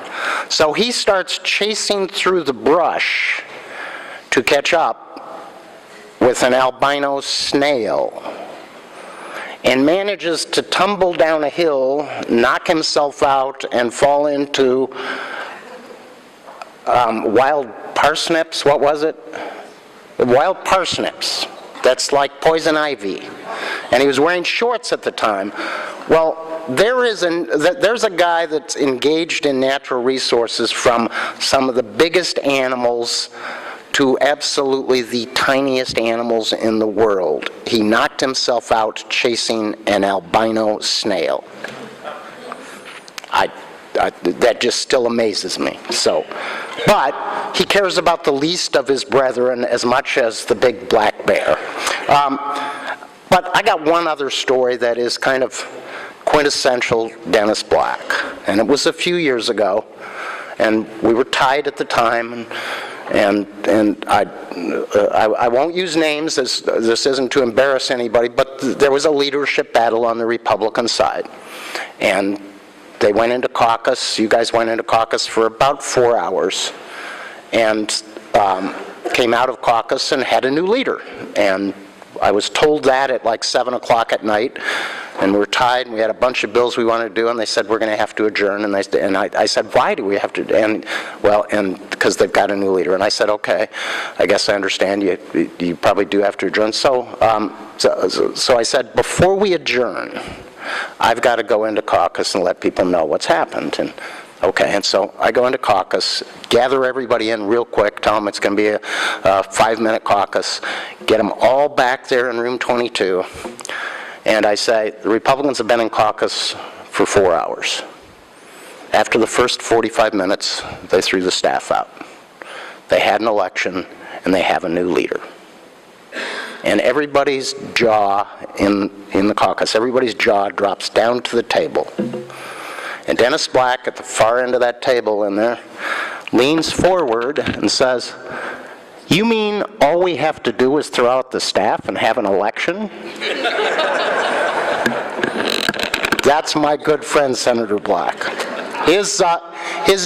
So he starts chasing through the brush to catch up with an albino snail, and manages to tumble down a hill, knock himself out, and fall into wild parsnips. What was it? Wild parsnips. That's like poison ivy. And he was wearing shorts at the time. Well, there's a guy that's engaged in natural resources, from some of the biggest animals to absolutely the tiniest animals in the world. He knocked himself out chasing an albino snail. That just still amazes me. So, but he cares about the least of his brethren as much as the big black bear. But I got one other story that is kind of quintessential Dennis Black, and it was a few years ago, and we were tied at the time, and I won't use names, as this isn't to embarrass anybody, but there was a leadership battle on the Republican side, and they went into caucus. You guys went into caucus for about 4 hours, and came out of caucus and had a new leader. And I was told that at like 7 o'clock at night, and we were tied, and we had a bunch of bills we wanted to do, and they said, we're going to have to adjourn. And I said, why do we have to? And because they've got a new leader. And I said, okay, I guess I understand. You probably do have to adjourn. So I said, before we adjourn, I've got to go into caucus and let people know what's happened. And okay, and so I go into caucus, gather everybody in real quick, tell them it's going to be a 5-minute caucus, get them all back there in room 22, and I say, the Republicans have been in caucus for 4 hours. After the first 45 minutes, they threw the staff out. They had an election, and they have a new leader. And everybody's jaw in the caucus, everybody's jaw drops down to the table. And Dennis Black, at the far end of that table in there, leans forward and says, you mean all we have to do is throw out the staff and have an election? That's my good friend, Senator Black. His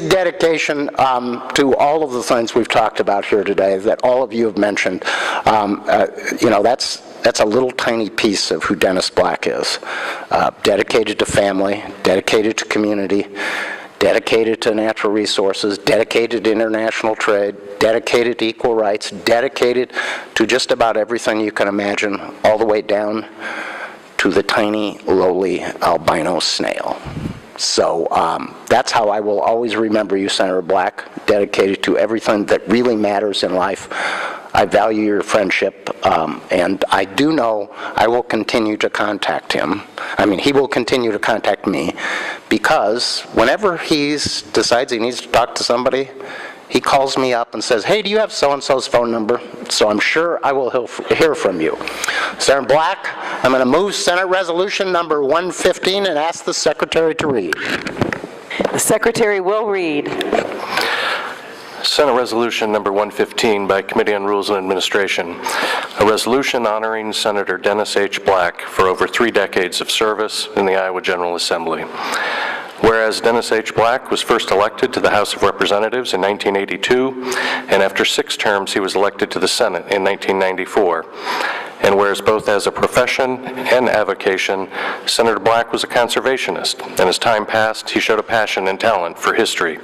dedication to all of the things we've talked about here today, that all of you have mentioned, that's a little tiny piece of who Dennis Black is. Dedicated to family, dedicated to community, dedicated to natural resources, dedicated to international trade, dedicated to equal rights, dedicated to just about everything you can imagine, all the way down to the tiny, lowly albino snail. So that's how I will always remember you, Senator Black, dedicated to everything that really matters in life. I value your friendship, and I do know I will continue to contact him. I mean, he will continue to contact me, because whenever he decides he needs to talk to somebody, he calls me up and says, hey, do you have so-and-so's phone number? So I'm sure I will hear from you. Senator Black, I'm going to move Senate Resolution number 115 and ask the Secretary to read. The Secretary will read. Senate Resolution number 115 by Committee on Rules and Administration, a resolution honoring Senator Dennis H. Black for over 3 decades of service in the Iowa General Assembly. Whereas Dennis H. Black was first elected to the House of Representatives in 1982, and after 6 terms he was elected to the Senate in 1994. And whereas both as a profession and avocation, Senator Black was a conservationist, and as time passed, he showed a passion and talent for history.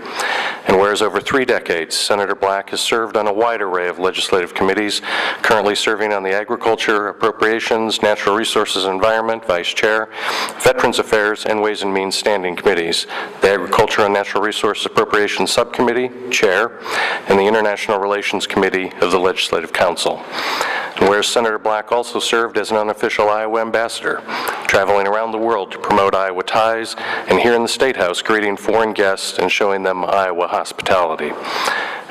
And whereas over 3 decades, Senator Black has served on a wide array of legislative committees, currently serving on the Agriculture, Appropriations, Natural Resources and Environment, Vice Chair, Veterans Affairs, and Ways and Means Standing Committees, the Agriculture and Natural Resources Appropriations Subcommittee, Chair, and the International Relations Committee of the Legislative Council. And whereas Senator Black also served as an unofficial Iowa ambassador, traveling around the world to promote Iowa ties, and here in the State House greeting foreign guests and showing them Iowa hospitality.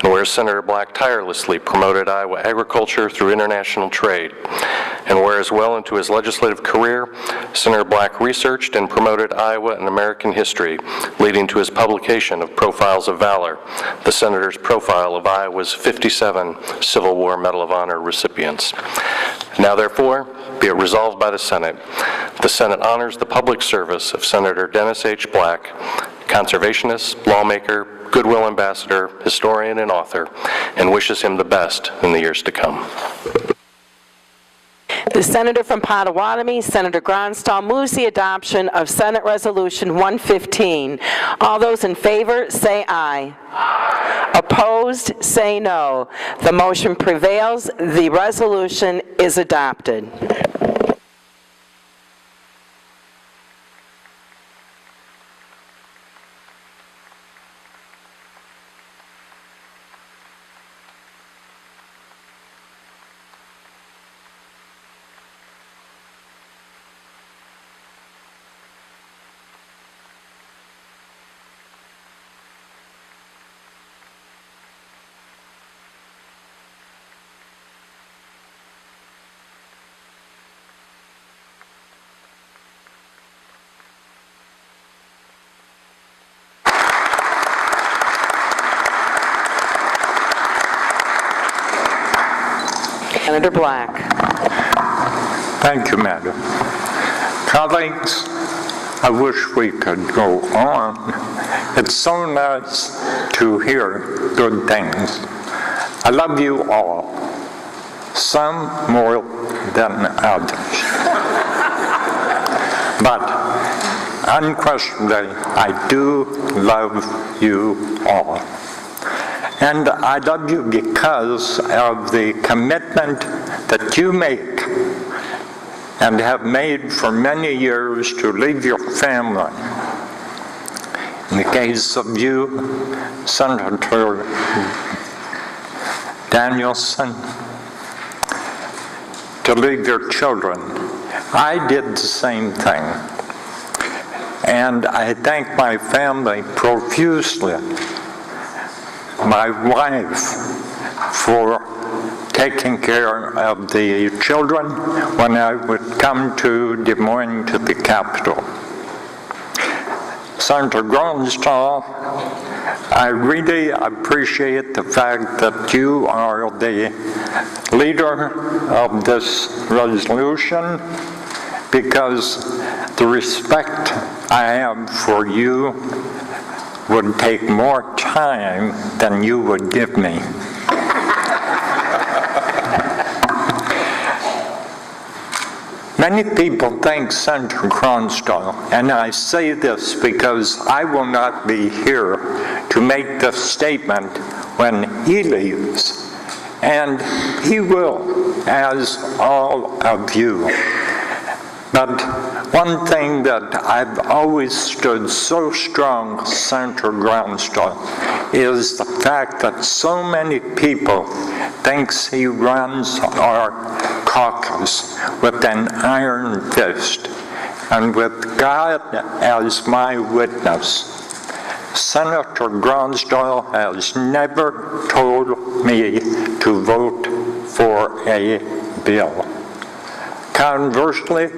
And whereas Senator Black tirelessly promoted Iowa agriculture through international trade. And whereas well into his legislative career, Senator Black researched and promoted Iowa and American history, leading to his publication of Profiles of Valor, the Senator's profile of Iowa's 57 Civil War Medal of Honor recipients. Now therefore, be it resolved by the Senate honors the public service of Senator Dennis H. Black, conservationist, lawmaker, goodwill ambassador, historian, and author, and wishes him the best in the years to come. The senator from Potawatomi, Senator Gronstal, moves the adoption of Senate Resolution 115. All those in favor, say aye. Opposed, say no. The motion prevails. The resolution is adopted. Senator Black. Thank you, Madam. Colleagues, I wish we could go on. It's so nice to hear good things. I love you all, some more than others. But unquestionably, I do love you all. And I love you because of the commitment that you make and have made for many years to leave your family. In the case of you, Senator Danielson, to leave your children. I did the same thing. And I thank my family profusely, my wife, for taking care of the children when I would come to Des Moines to the Capitol. Senator Gronstal, I really appreciate the fact that you are the leader of this resolution, because the respect I have for you would take more time than you would give me. Many people thank Senator Gronstal, and I say this because I will not be here to make this statement when he leaves, and he will, as all of you. But one thing that I've always stood so strong, Senator Gronstal, is the fact that so many people thinks he runs our caucus with an iron fist. And with God as my witness, Senator Gronstal has never told me to vote for a bill. Conversely,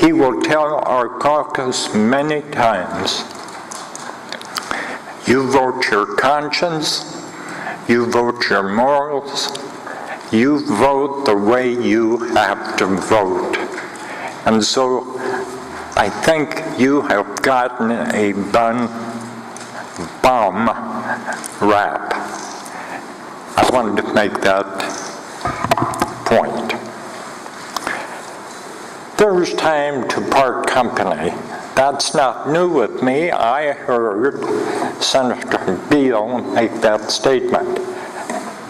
he will tell our caucus many times, you vote your conscience, you vote your morals, you vote the way you have to vote. And so I think you have gotten a bomb rap. I wanted to make that point. There's time to part company. That's not new with me. I heard Senator Beal make that statement.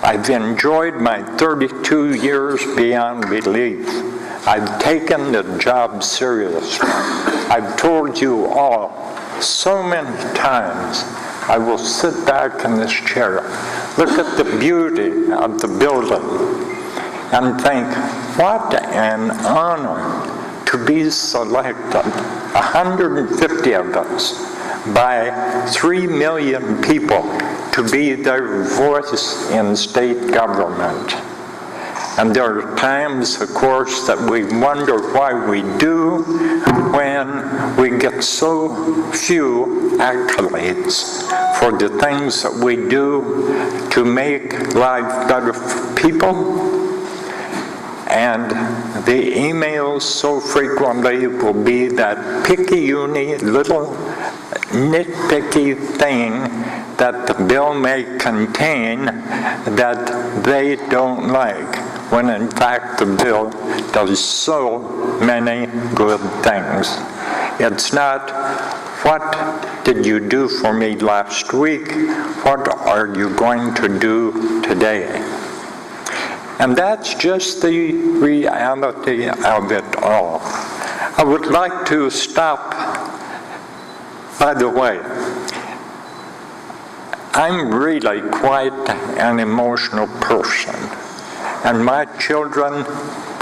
I've enjoyed my 32 years beyond belief. I've taken the job seriously. I've told you all so many times, I will sit back in this chair, look at the beauty of the building, and think, what an honor to be selected, 150 of us, by 3 million people, to be their voice in state government. And there are times, of course, that we wonder why we do when we get so few accolades for the things that we do to make life better for people. And the emails so frequently will be that picky-uni, little nitpicky thing that the bill may contain that they don't like, when in fact the bill does so many good things. It's not, what did you do for me last week? What are you going to do today? And that's just the reality of it all. I would like to stop, by the way, I'm really quite an emotional person. And my children,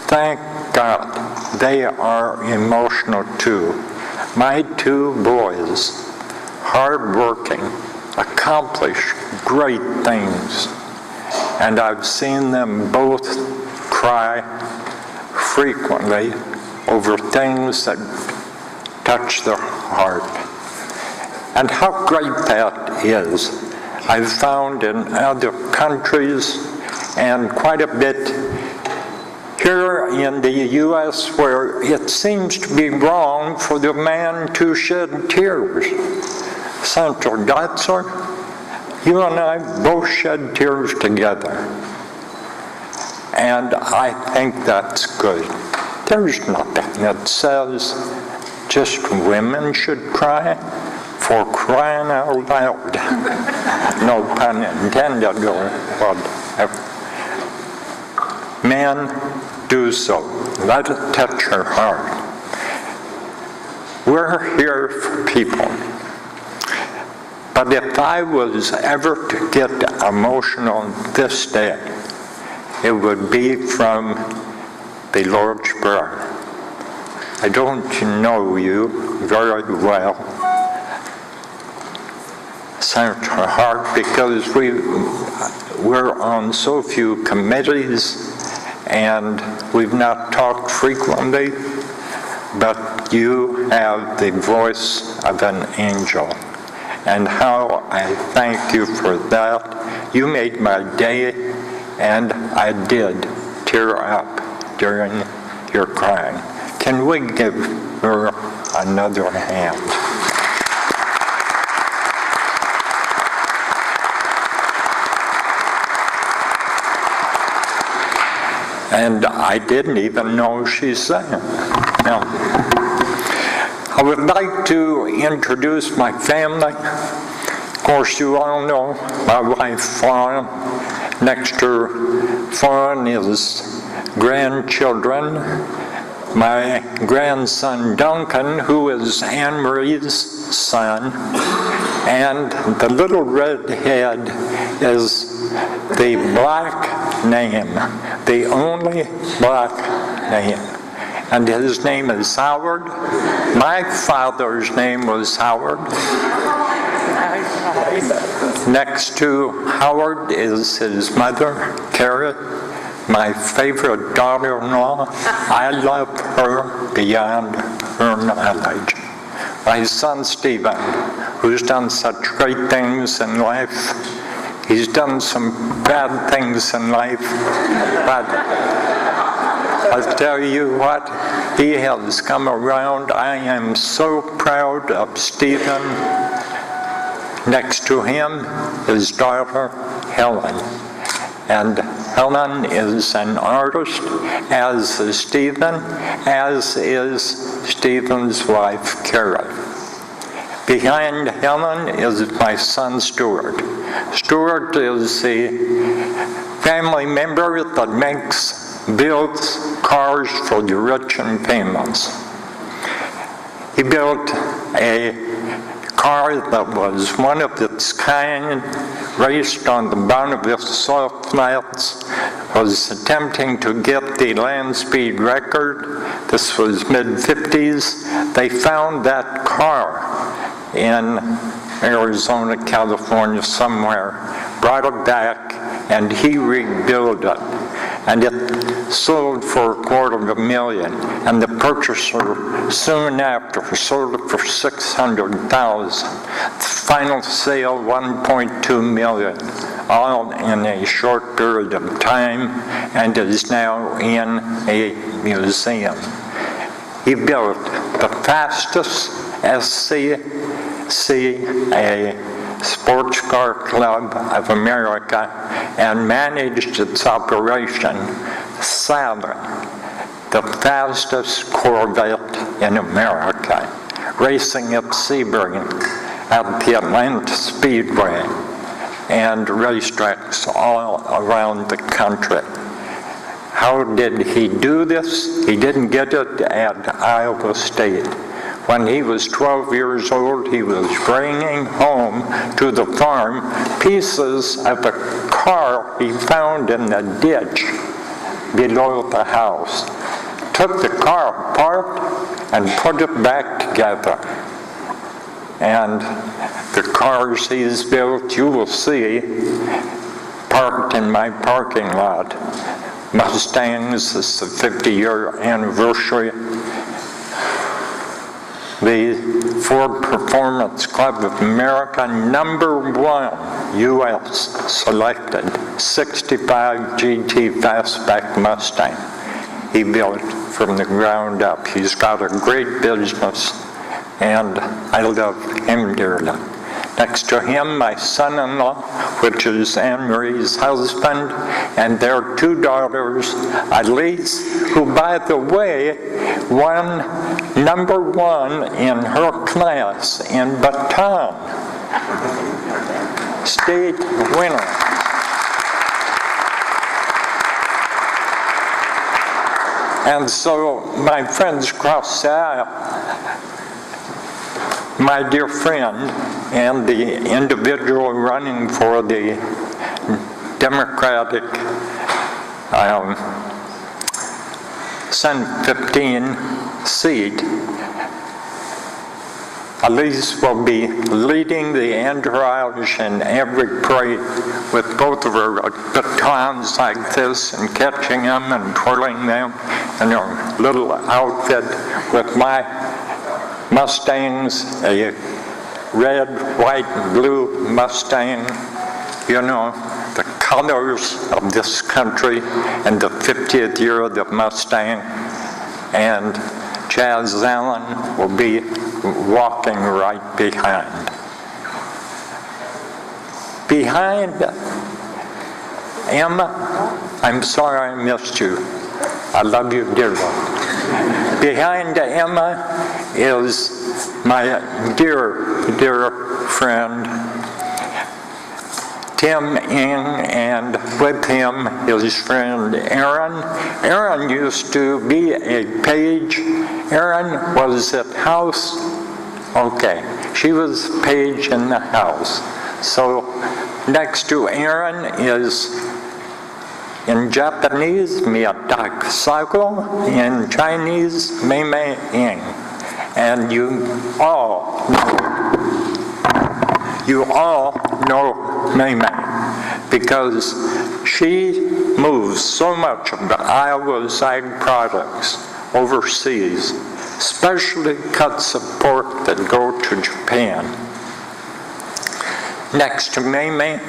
thank God, they are emotional too. My 2 boys, hardworking, accomplish great things. And I've seen them both cry frequently over things that touch their heart. And how great that is. I've found in other countries, and quite a bit here in the U.S., where it seems to be wrong for the man to shed tears. Senator Gotzer, you and I both shed tears together. And I think that's good. There's nothing that says just women should cry, for crying out loud. No pun intended or whatever. Men, do so. Let it touch your heart. We're here for people. But if I was ever to get emotional this day, it would be from the Lord's Prayer. I don't know you very well, Senator Hart, because we're on so few committees and we've not talked frequently, but you have the voice of an angel. And how I thank you for that. You made my day, and I did tear up during your crying. Can we give her another hand? And I didn't even know she sang. Now, I would like to introduce my family. Of course, you all know my wife, Fawn. Next to Fawn is grandchildren. My grandson, Duncan, who is Anne Marie's son. And the little redhead is the black name, the only black name. And his name is Howard. My father's name was Howard. Next to Howard is his mother, Carrie, my favorite daughter-in-law. I love her beyond her knowledge. My son, Stephen, who's done such great things in life. He's done some bad things in life, but I'll tell you what, he has come around. I am so proud of Stephen. Next to him, his daughter, Helen. And Helen is an artist, as is Stephen, as is Stephen's wife, Carol. Behind Helen is my son, Stuart. Stuart is the family member that builds cars for the rich and famous. He built a car that was one of its kind, raced on the Bonneville Salt Flats, was attempting to get the land speed record. This was mid-50s. They found that car in Arizona, California, somewhere, brought it back, and he rebuilt it. And it sold for $250,000, and the purchaser soon after sold it for $600,000. The final sale, $1.2 million, all in a short period of time, and is now in a museum. He built the fastest SCCA Sports Car Club of America and managed its operation, Saturn, the fastest Corvette in America, racing at Sebring at the Atlanta Speedway and racetracks all around the country. How did he do this? He didn't get it at Iowa State. When he was 12 years old, he was bringing home to the farm pieces of a car he found in the ditch below the house. Took the car apart and put it back together. And the cars he's built, you will see, parked in my parking lot. Mustangs, this is the 50-year anniversary. The Ford Performance Club of America, #1 U.S. selected 65 GT Fastback Mustang. He built from the ground up. He's got a great business, and I love him dearly. Next to him, my son-in-law, which is Anne Marie's husband, and their 2 daughters, Elise, who, by the way, won #1 in her class in baton. State winner. And so, my friends across the aisle, my dear friend and the individual running for the Democratic Senate 15 seat, Elise will be leading the entourage in every parade with both of her batons like this and catching them and twirling them in her little outfit with my Mustangs, a red, white, and blue Mustang, you know, the colors of this country, and the 50th year of the Mustang. And Chaz Allen will be walking right behind. Behind Emma, I'm sorry I missed you. I love you dearly. Behind Emma is my dear, dear friend, Tim Ng, and with him his friend Aaron. Aaron used to be a page. Aaron was at House. Okay, she was page in the House. So next to Aaron is, in Japanese, Miyataka Sago, in Chinese, Mei Mei Ng. And you all know Mei Mei, because she moves so much of the Iowa's ag products overseas, especially cuts of pork that go to Japan. Next to Mei Mei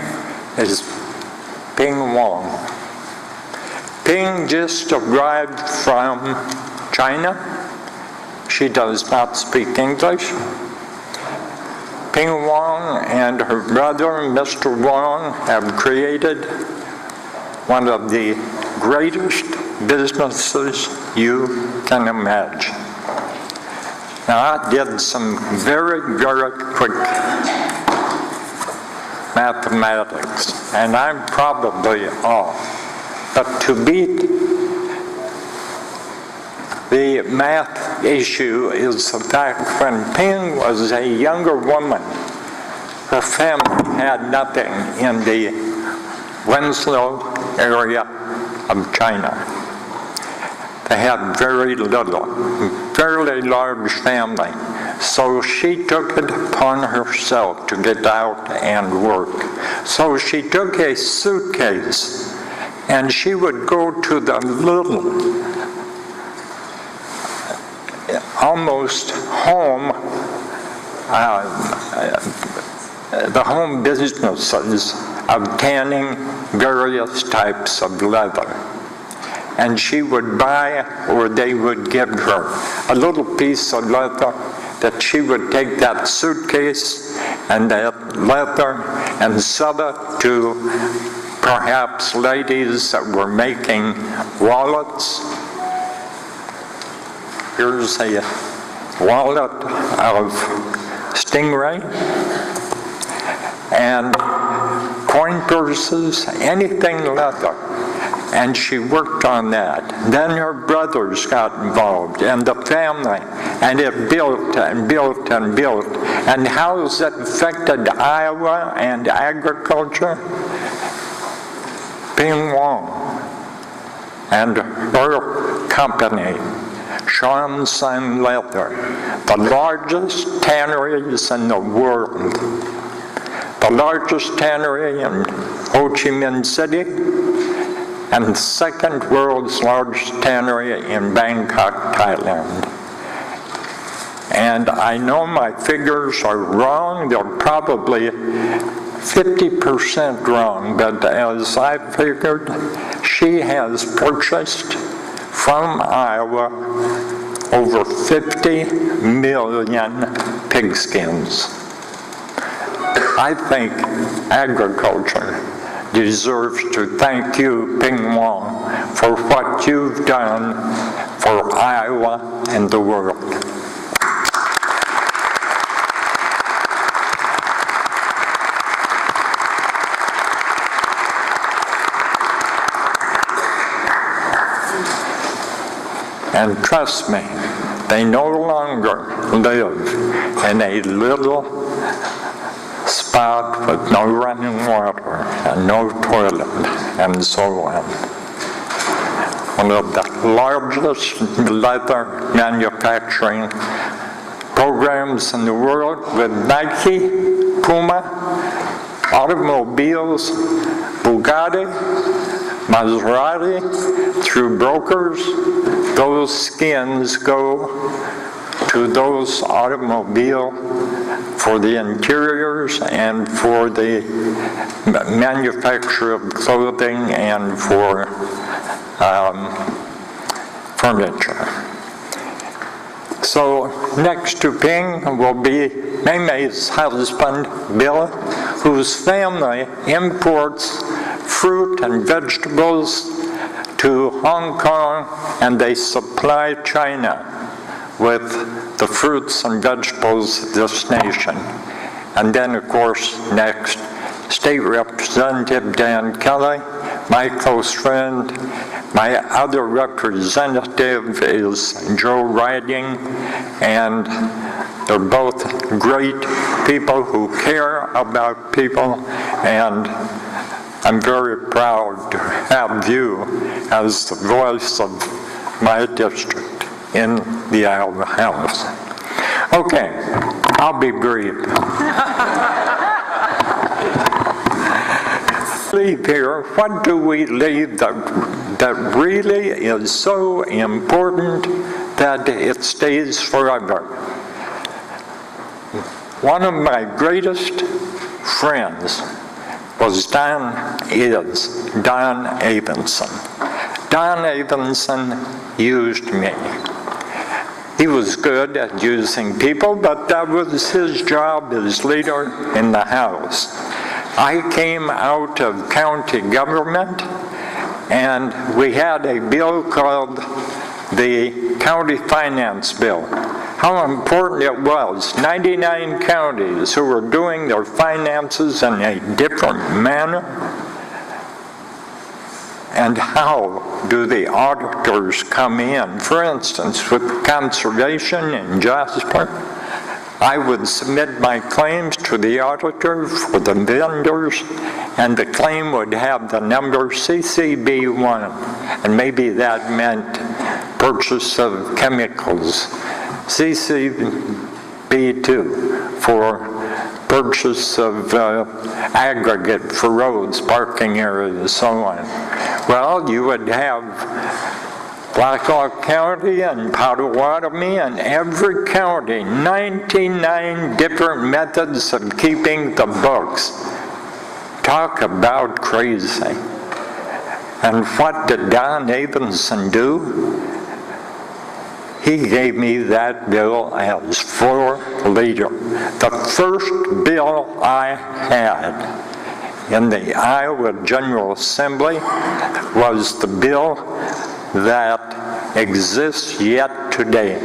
is Ping Wong. Ping just arrived from China. She does not speak English. Ping Wong and her brother, Mr. Wong, have created one of the greatest businesses you can imagine. Now, I did some very, very quick mathematics, and I'm probably off. But to beat the math issue is the fact when Ping was a younger woman, her family had nothing in the Winslow area of China. They had very little, fairly large family. So she took it upon herself to get out and work. So she took a suitcase and she would go to the little, almost home, the home businesses of tanning various types of leather. And she would buy, or they would give her, a little piece of leather that she would take that suitcase and that leather and sell it to perhaps ladies that were making wallets. Here's a wallet of stingray and coin purses, anything leather. And she worked on that. Then her brothers got involved, and the family, and it built and built and built. And how has that affected Iowa and agriculture? Ping Wong and her company, Shansan Leather, the largest tanneries in the world. The largest tannery in Ho Chi Minh City, and the second world's largest tannery in Bangkok, Thailand. And I know my figures are wrong, they're probably 50% wrong, but as I figured, she has purchased from Iowa over 50 million pigskins. I think agriculture deserves to thank you, Ping Wong, for what you've done for Iowa and the world. And trust me, they no longer live in a little spot with no running water and no toilet and so on. One of the largest leather manufacturing programs in the world with Nike, Puma, automobiles, Bugatti, Maserati, through brokers. Those skins go to those automobile for the interiors and for the manufacture of clothing and for furniture. So next to Ping will be Mei's husband, Bill, whose family imports fruit and vegetables to Hong Kong, and they supply China with the fruits and vegetables of this nation. And then, of course, next, State Representative Dan Kelly, my close friend. My other representative is Joe Riding, and they're both great people who care about people, and I'm very proud to have you as the voice of my district in the Iowa House. Okay, I'll be brief. Leave here, what do we leave that really is so important that it stays forever? One of my greatest friends is Don Abenson. Don Abenson used me. He was good at using people, but that was his job as leader in the House. I came out of county government, and we had a bill called the County Finance Bill. How important it was. 99 counties who were doing their finances in a different manner. And how do the auditors come in? For instance, with conservation in Jasper, I would submit my claims to the auditor for the vendors, and the claim would have the number CCB1, and maybe that meant purchase of chemicals, CCB2 for purchase of aggregate for roads, parking areas, so on. Well, you would have Blackhawk County and Potawatomi and every county, 99 different methods of keeping the books. Talk about crazy. And what did Don Avenson do? He gave me that bill as floor leader. The first bill I had in the Iowa General Assembly was the bill that exists yet today.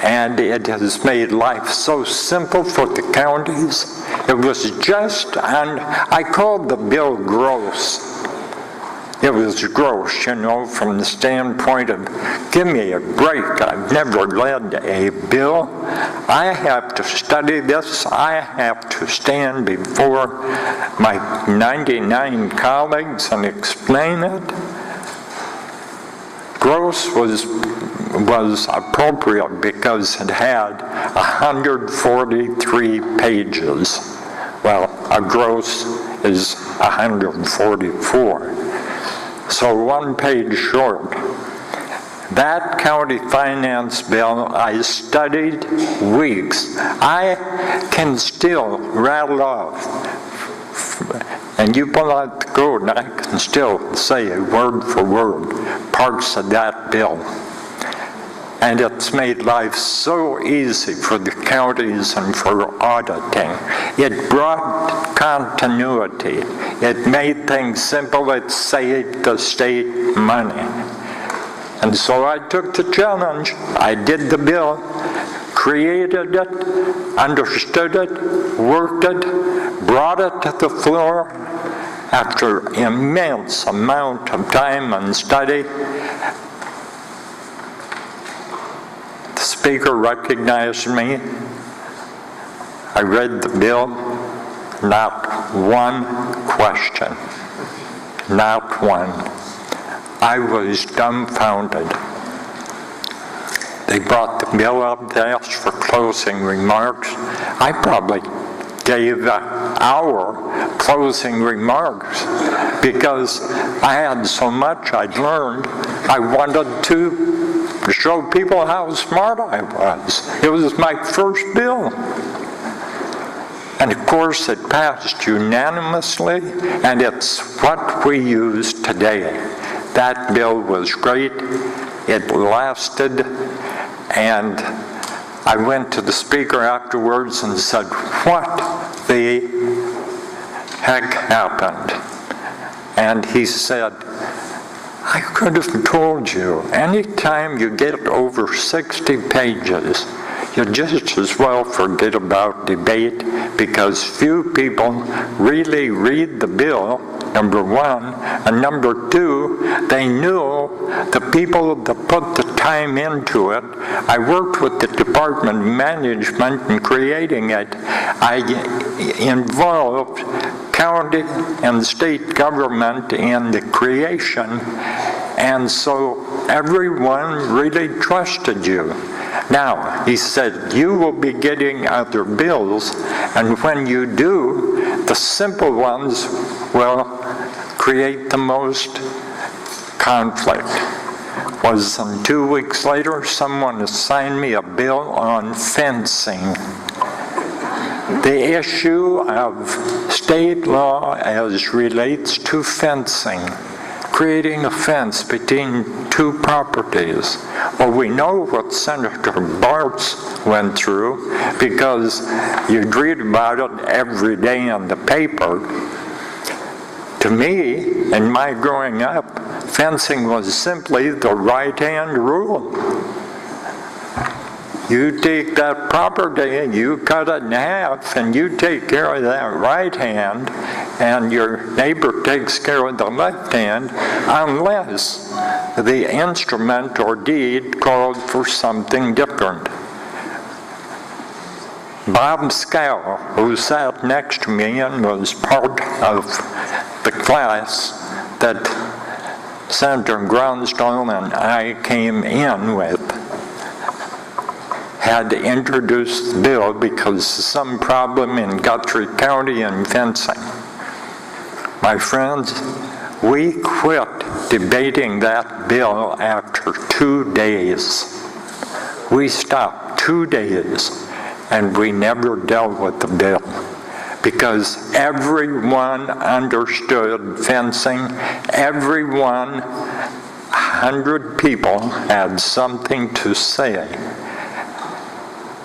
And it has made life so simple for the counties. It was just, and I called the bill gross. It was gross, you know, from the standpoint of, give me a break. I've never led a bill. I have to study this. I have to stand before my 99 colleagues and explain it. Gross was appropriate because it had 143 pages. Well, a gross is 144. So 1 page short. That county finance bill, I studied weeks. I can still rattle off, and you pull out the code, and I can still say word for word parts of that bill. And it's made life so easy for the counties and for auditing. It brought continuity. It made things simple. It saved the state money. And so I took the challenge. I did the bill, created it, understood it, worked it, brought it to the floor after immense amount of time and study. The speaker recognized me. I read the bill. Not one question. Not one. I was dumbfounded. They brought the bill up, they asked for closing remarks. I probably gave an hour closing remarks because I had so much I'd learned. I wanted to show people how smart I was. It was my first bill. And of course it passed unanimously, and it's what we use today. That bill was great. It lasted, and I went to the speaker afterwards and said, what the heck happened? And he said, I could have told you, anytime you get over 60 pages, you just as well forget about debate, because few people really read the bill, number one, and number two, they knew the people that put the time into it. I worked with the Department of Management in creating it. I involved county and state government in the creation, and so everyone really trusted you. Now, he said, you will be getting other bills, and when you do, the simple ones will create the most conflict. Was 2 weeks later, someone assigned me a bill on fencing. The issue of state law as relates to fencing, creating a fence between two properties. Well, we know what Senator Bartz went through because you'd read about it every day in the paper. To To me, in my growing up, fencing was simply the right-hand rule. You take that property and you cut it in half and you take care of that right hand and your neighbor takes care of the left hand unless the instrument or deed called for something different. Bob Scow, who sat next to me and was part of the class that Senator Grunstall and I came in with, had introduced the bill because of some problem in Guthrie County and fencing. My friends, we quit debating that bill after 2 days. We stopped 2 days and we never dealt with the bill because everyone understood fencing. Everyone, 100 people, had something to say.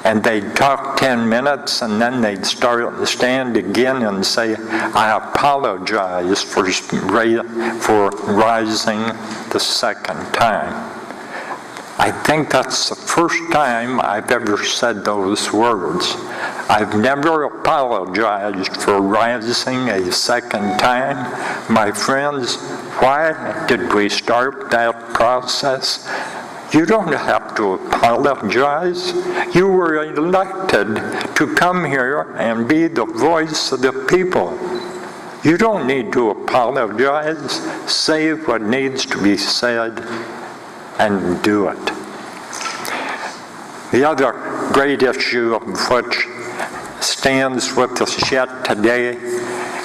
And they'd talk 10 minutes and then they'd stand again and say, I apologize for rising the second time. I think that's the first time I've ever said those words. I've never apologized for rising a second time. My friends, why did we start that process? You don't have to apologize. You were elected to come here and be the voice of the people. You don't need to apologize. Say what needs to be said and do it. The other great issue of which stands with us yet today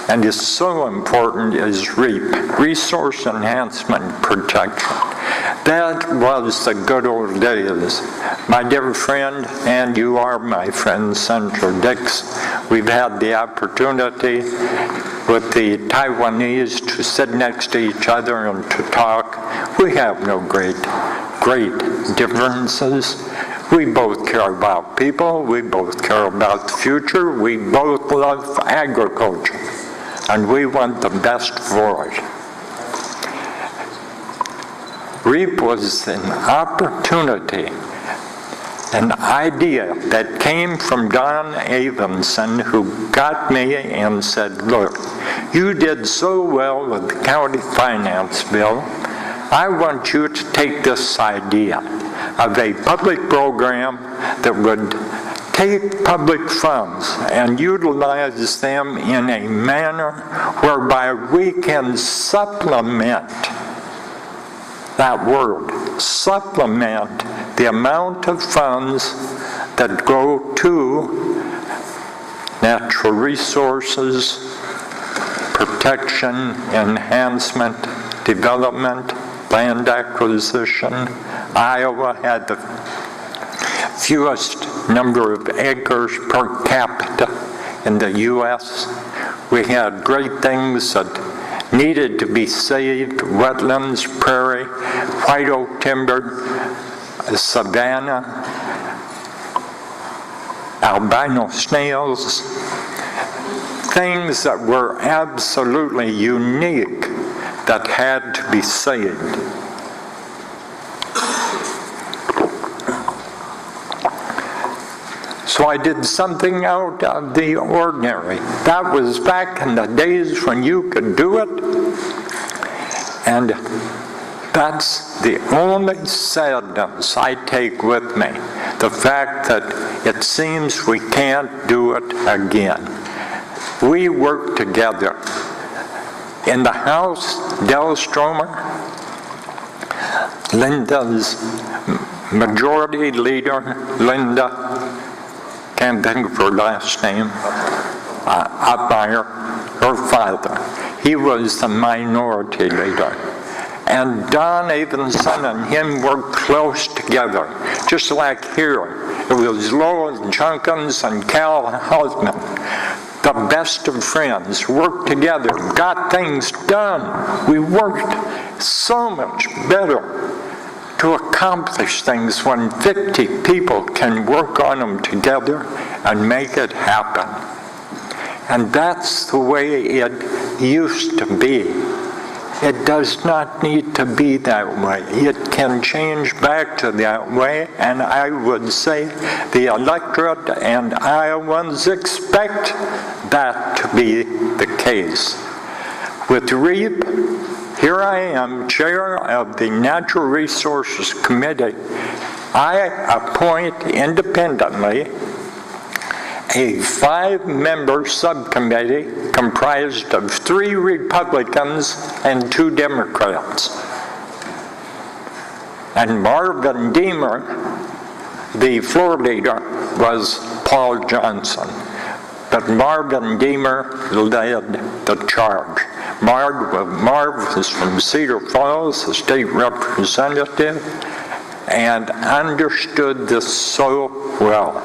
and is so important is REAP, Resource Enhancement Protection. That was the good old days. My dear friend, and you are my friend, Senator Dix, we've had the opportunity with the Taiwanese to sit next to each other and to talk. We have no great differences. We both care about people. We both care about the future. We both love agriculture. And we want the best for it. REAP was an opportunity, an idea that came from Don Avenson, who got me and said, look, you did so well with the county finance bill. I want you to take this idea of a public program that would take public funds and utilize them in a manner whereby we can supplement, that word, supplement the amount of funds that go to natural resources, protection, enhancement, development, land acquisition. Iowa had the fewest number of acres per capita in the U.S. We had great things that needed to be saved: wetlands, prairie, white oak timber, savanna, albino snails, things that were absolutely unique that had to be saved. So I did something out of the ordinary. That was back in the days when you could do it. And that's the only sadness I take with me. The fact that it seems we can't do it again. We worked together. In the House, Del Stromer, Linda's majority leader, Linda, can't think of her last name, Ottmeyer, her father. He was the minority leader. And Don Avenson and him worked close together, just like here. It was Lowell Junkins and Cal Hausman, the best of friends, worked together, got things done. We worked so much better to accomplish things when 50 people can work on them together and make it happen. And that's the way it used to be. It does not need to be that way. It can change back to that way, and I would say the electorate and Iowans expect that to be the case. With REAP, here I am, chair of the Natural Resources Committee. I appoint independently a 5-member subcommittee comprised of 3 Republicans and 2 Democrats. And Marvin Deemer, the floor leader, was Paul Johnson. But Marvin Deemer led the charge. Marv is from Cedar Falls, a state representative, and understood this so well.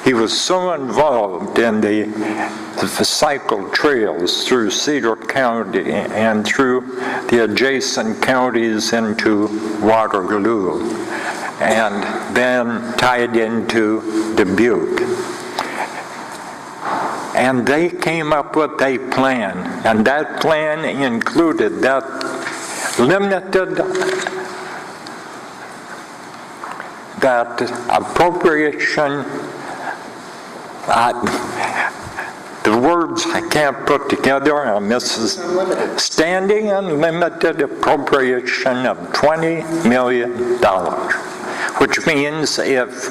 He was so involved in the cycle trails through Cedar County and through the adjacent counties into Waterloo, and then tied into Dubuque. And they came up with a plan, and that plan included that limited that appropriation, the words I can't put together, Mrs. Standing unlimited appropriation of $20 million, which means if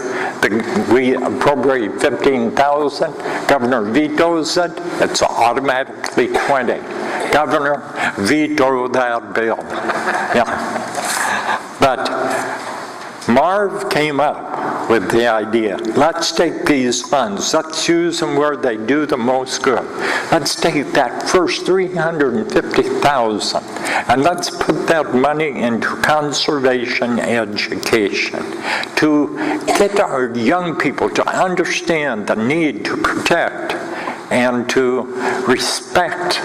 we appropriate 15,000, governor vetoes it, it's automatically 20. Governor, veto that bill. Yeah. But Marv came up with the idea, let's take these funds, let's use them where they do the most good. Let's take that first $350,000 and let's put that money into conservation education to get our young people to understand the need to protect and to respect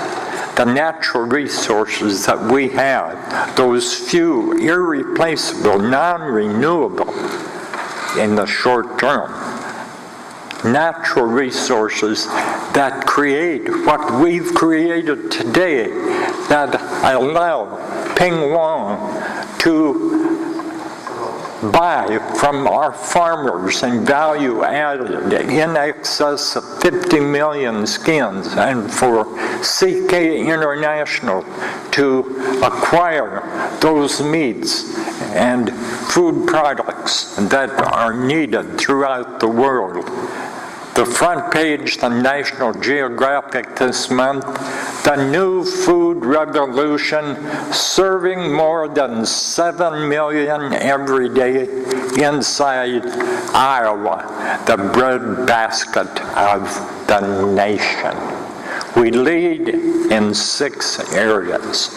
the natural resources that we have, those few irreplaceable, non-renewable in the short term, natural resources that create what we've created today, that allow Ping Wong to buy from our farmers and value added in excess of 50 million skins, and for CK International to acquire those meats and food products that are needed throughout the world. The front page of National Geographic this month, the new food revolution, serving more than 7 million every day inside Iowa, the breadbasket of the nation. We lead in 6 areas.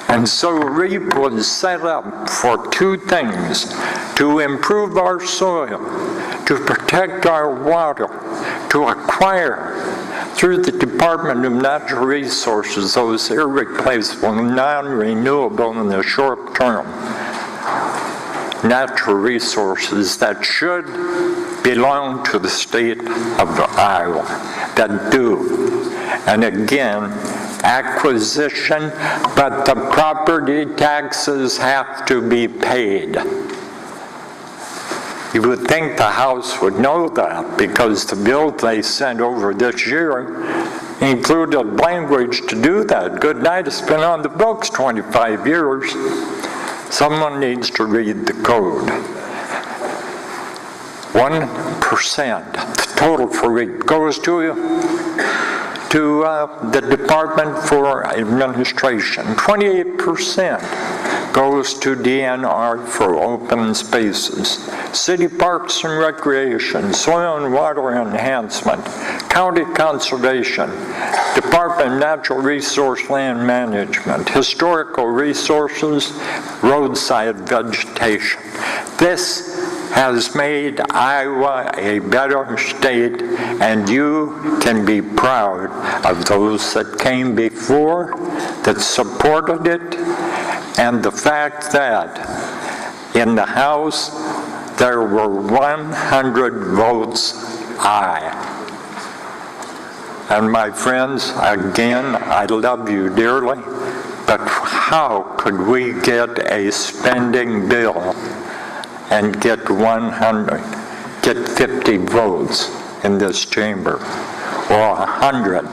And so REAP was set up for 2 things: to improve our soil, to protect our water, to acquire through the Department of Natural Resources those irreplaceable, non-renewable in the short term natural resources that should belong to the state of Iowa, that do. And again, acquisition, but the property taxes have to be paid. You would think the House would know that, because the bill they sent over this year included language to do that. Good night, it's been on the books 25 years. Someone needs to read the code. 1%, the total for REAP goes to the Department for Administration. 28% goes to DNR for open spaces. City parks and recreation, soil and water enhancement, county conservation, Department of Natural Resource Land Management, historical resources, roadside vegetation. This has made Iowa a better state, and you can be proud of those that came before, that supported it, and the fact that in the House there were 100 votes aye. And my friends, again, I love you dearly, but how could we get a spending bill and get 50 votes in this chamber, or 100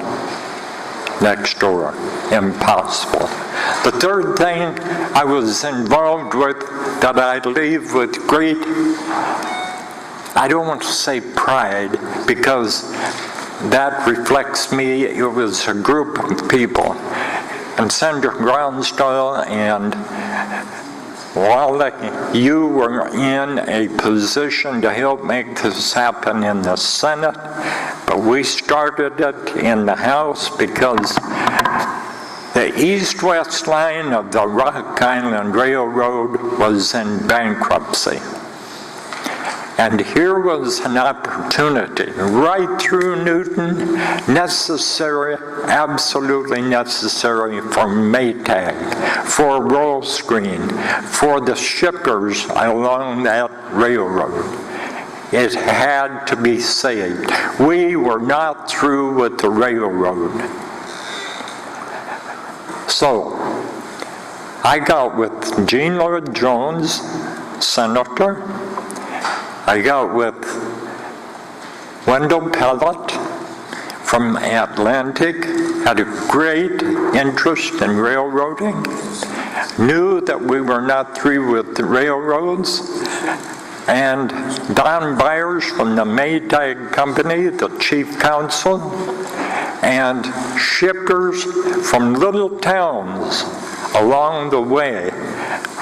next door? Impossible. The third thing I was involved with that I leave with great, I don't want to say pride, because that reflects me. It was a group of people. And Senator Gronstal and Wally, you were in a position to help make this happen in the Senate, but we started it in the House because the east-west line of the Rock Island Railroad was in bankruptcy. And here was an opportunity right through Newton, necessary, absolutely necessary for Maytag, for Rollscreen, for the shippers along that railroad. It had to be saved. We were not through with the railroad. So, I got with Gene Lloyd Jones, Senator. I got with Wendell Pellet from Atlantic, had a great interest in railroading, knew that we were not through with the railroads, and Don Byers from the Maytag Company, the chief counsel, and shippers from little towns along the way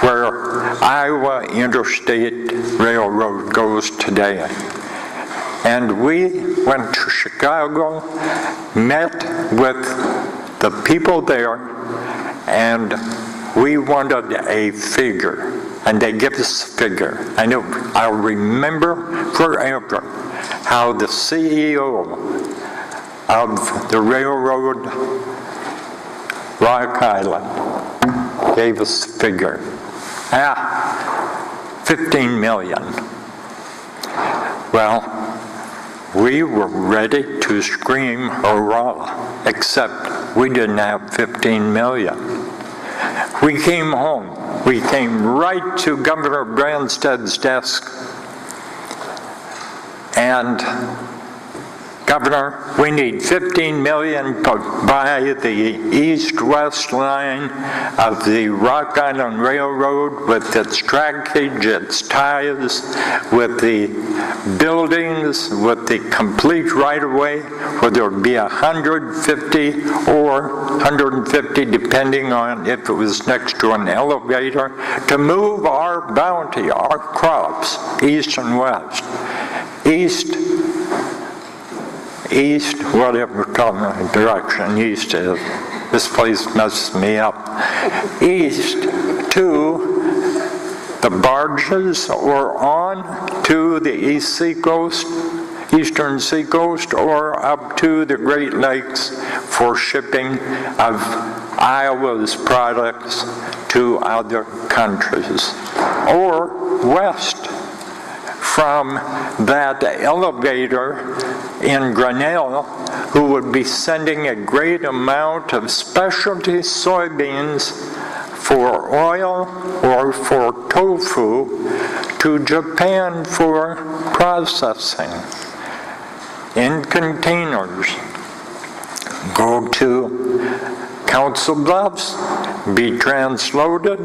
where Iowa Interstate Railroad goes today. And we went to Chicago, met with the people there, and we wanted a figure. And they give us a figure. I know, I'll remember forever how the CEO of the railroad, Rock Island, gave us a figure. 15 million. Well, we were ready to scream hurrah, except we didn't have 15 million. We came home. We came right to Governor Branstad's desk, and Governor, we need 15 million to buy the east-west line of the Rock Island Railroad with its trackage, its ties, with the buildings, with the complete right-of-way, where there would be 150 or 150, depending on if it was next to an elevator, to move our bounty, our crops, east and west. East, whatever direction east is. This place messes me up. East to the barges or on to the east seacoast, eastern seacoast, or up to the Great Lakes for shipping of Iowa's products to other countries. Or west from that elevator in Grinnell, who would be sending a great amount of specialty soybeans for oil or for tofu to Japan for processing in containers. Go to Council Bluffs, be transloaded,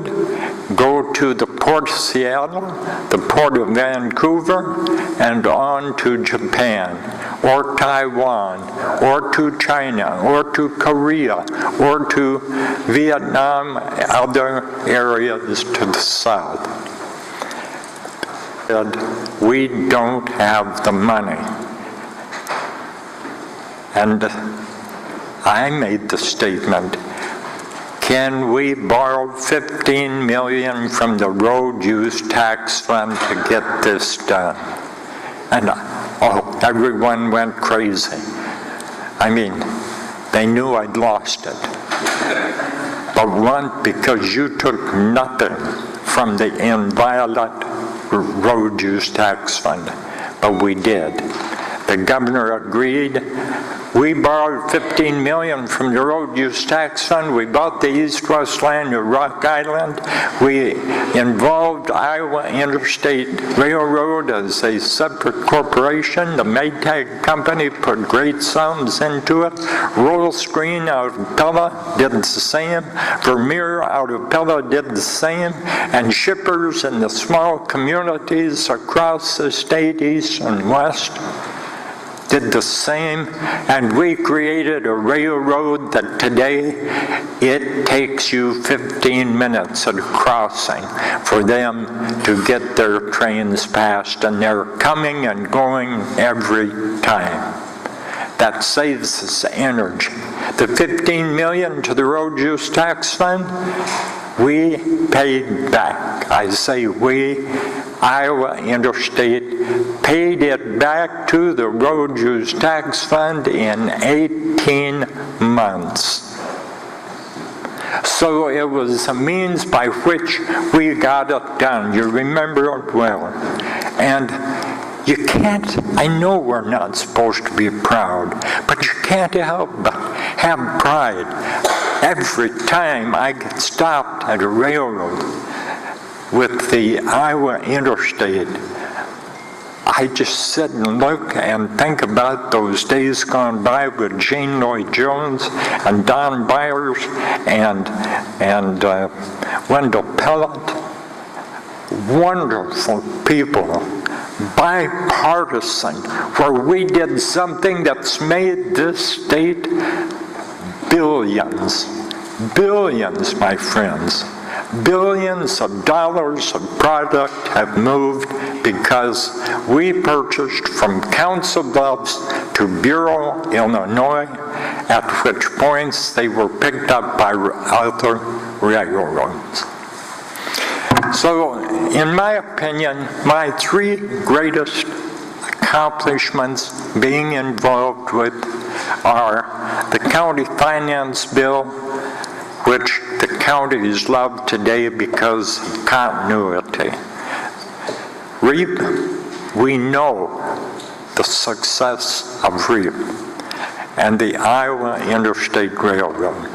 go to the Port of Seattle, the Port of Vancouver, and on to Japan, or Taiwan, or to China, or to Korea, or to Vietnam, other areas to the south. We don't have the money. And I made the statement, can we borrow 15 million from the road use tax fund to get this done? And everyone went crazy. I mean, they knew I'd lost it. But one, because you took nothing from the inviolate road use tax fund, but we did. The governor agreed. We borrowed $15 million from the road use tax fund. We bought the east-west line of Rock Island. We involved Iowa Interstate Railroad as a separate corporation. The Maytag Company put great sums into it. Royal Screen out of Pella did the same. Vermeer out of Pella did the same. And shippers in the small communities across the state, east and west, did the same, and we created a railroad that today it takes you 15 minutes at crossing for them to get their trains past, and they're coming and going every time. That saves us energy. The $15 million to the road use tax fund, we paid back. I say we, Iowa Interstate, paid it back to the road use tax fund in 18 months. So it was a means by which we got it done. You remember it well. And you can't, I know we're not supposed to be proud, but you can't help but have pride. Every time I get stopped at a railroad with the Iowa Interstate, I just sit and look and think about those days gone by with Gene Lloyd Jones and Don Byers and Wendell Pellet. Wonderful people, bipartisan, where we did something that's made this state billions, my friends. Billions of dollars of product have moved because we purchased from Council Bluffs to Bureau, Illinois, at which points they were picked up by other railroads. So, in my opinion, my three greatest accomplishments being involved with are the county finance bill, which the counties love today because of continuity. REAP, we know the success of REAP and the Iowa Interstate Railroad.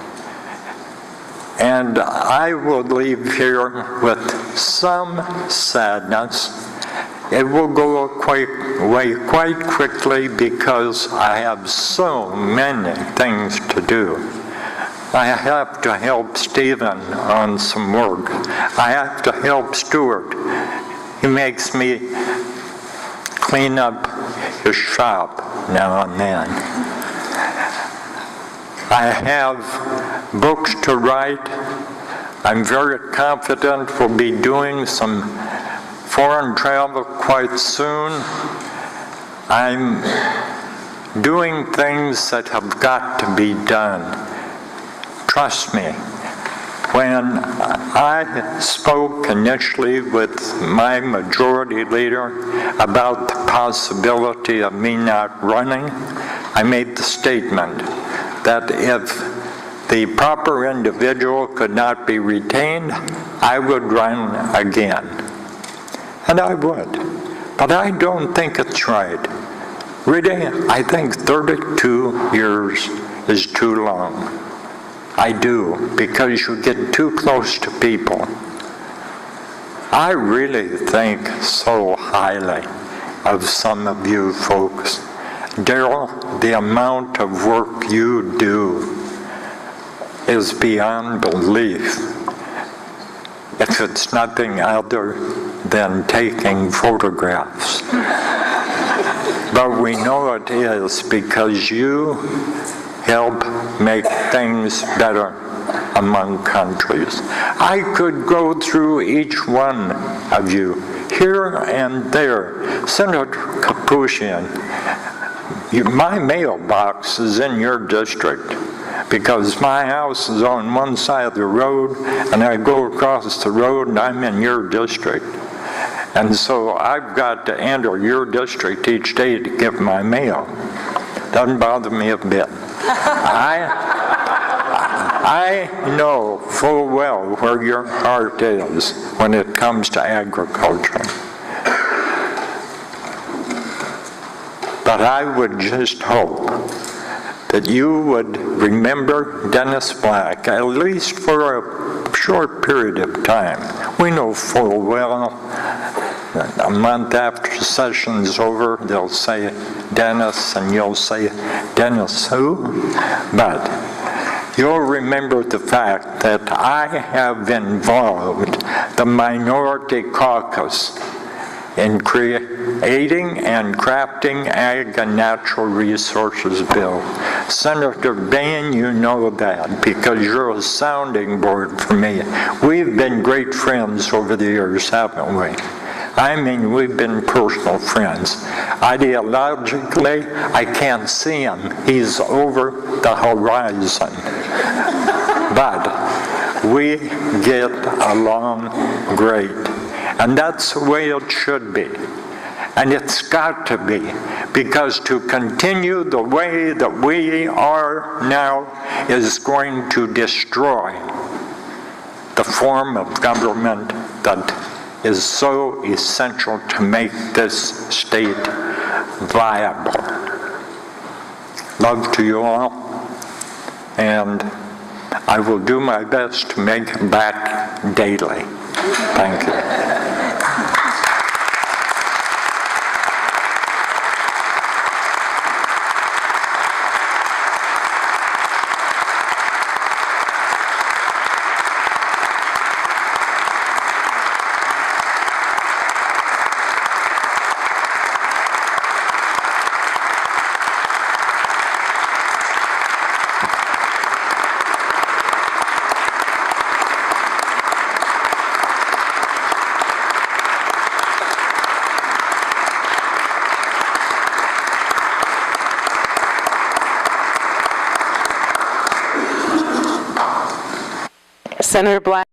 And I will leave here with some sadness. It will go away quite quickly because I have so many things to do. I have to help Stephen on some work. I have to help Stuart. He makes me clean up his shop now and then. I have books to write. I'm very confident we'll be doing some foreign travel quite soon. I'm doing things that have got to be done. Trust me, when I spoke initially with my majority leader about the possibility of me not running, I made the statement that if the proper individual could not be retained, I would run again. And I would. But I don't think it's right. Really, I think 32 years is too long. I do, because you get too close to people. I really think so highly of some of you folks. Darrell, the amount of work you do is beyond belief. If it's nothing other than taking photographs. But we know it is because you help make things better among countries. I could go through each one of you, here and there. Senator Kapushian, my mailbox is in your district because my house is on one side of the road and I go across the road and I'm in your district. And so I've got to enter your district each day to get my mail. Doesn't bother me a bit. I know full well where your heart is when it comes to agriculture. But I would just hope that you would remember Dennis Black, at least for a short period of time. We know full well that a month after session's over, they'll say Dennis, and you'll say, Dennis who? But you'll remember the fact that I have involved the Minority Caucus in creating and crafting Ag and Natural Resources Bill. Senator Bain, you know that because you're a sounding board for me. We've been great friends over the years, haven't we? I mean, we've been personal friends. Ideologically, I can't see him. He's over the horizon. But we get along great. And that's the way it should be. And it's got to be, because to continue the way that we are now is going to destroy the form of government that is so essential to make this state viable. Love to you all, and I will do my best to make it back daily. Thank you. Senator Black.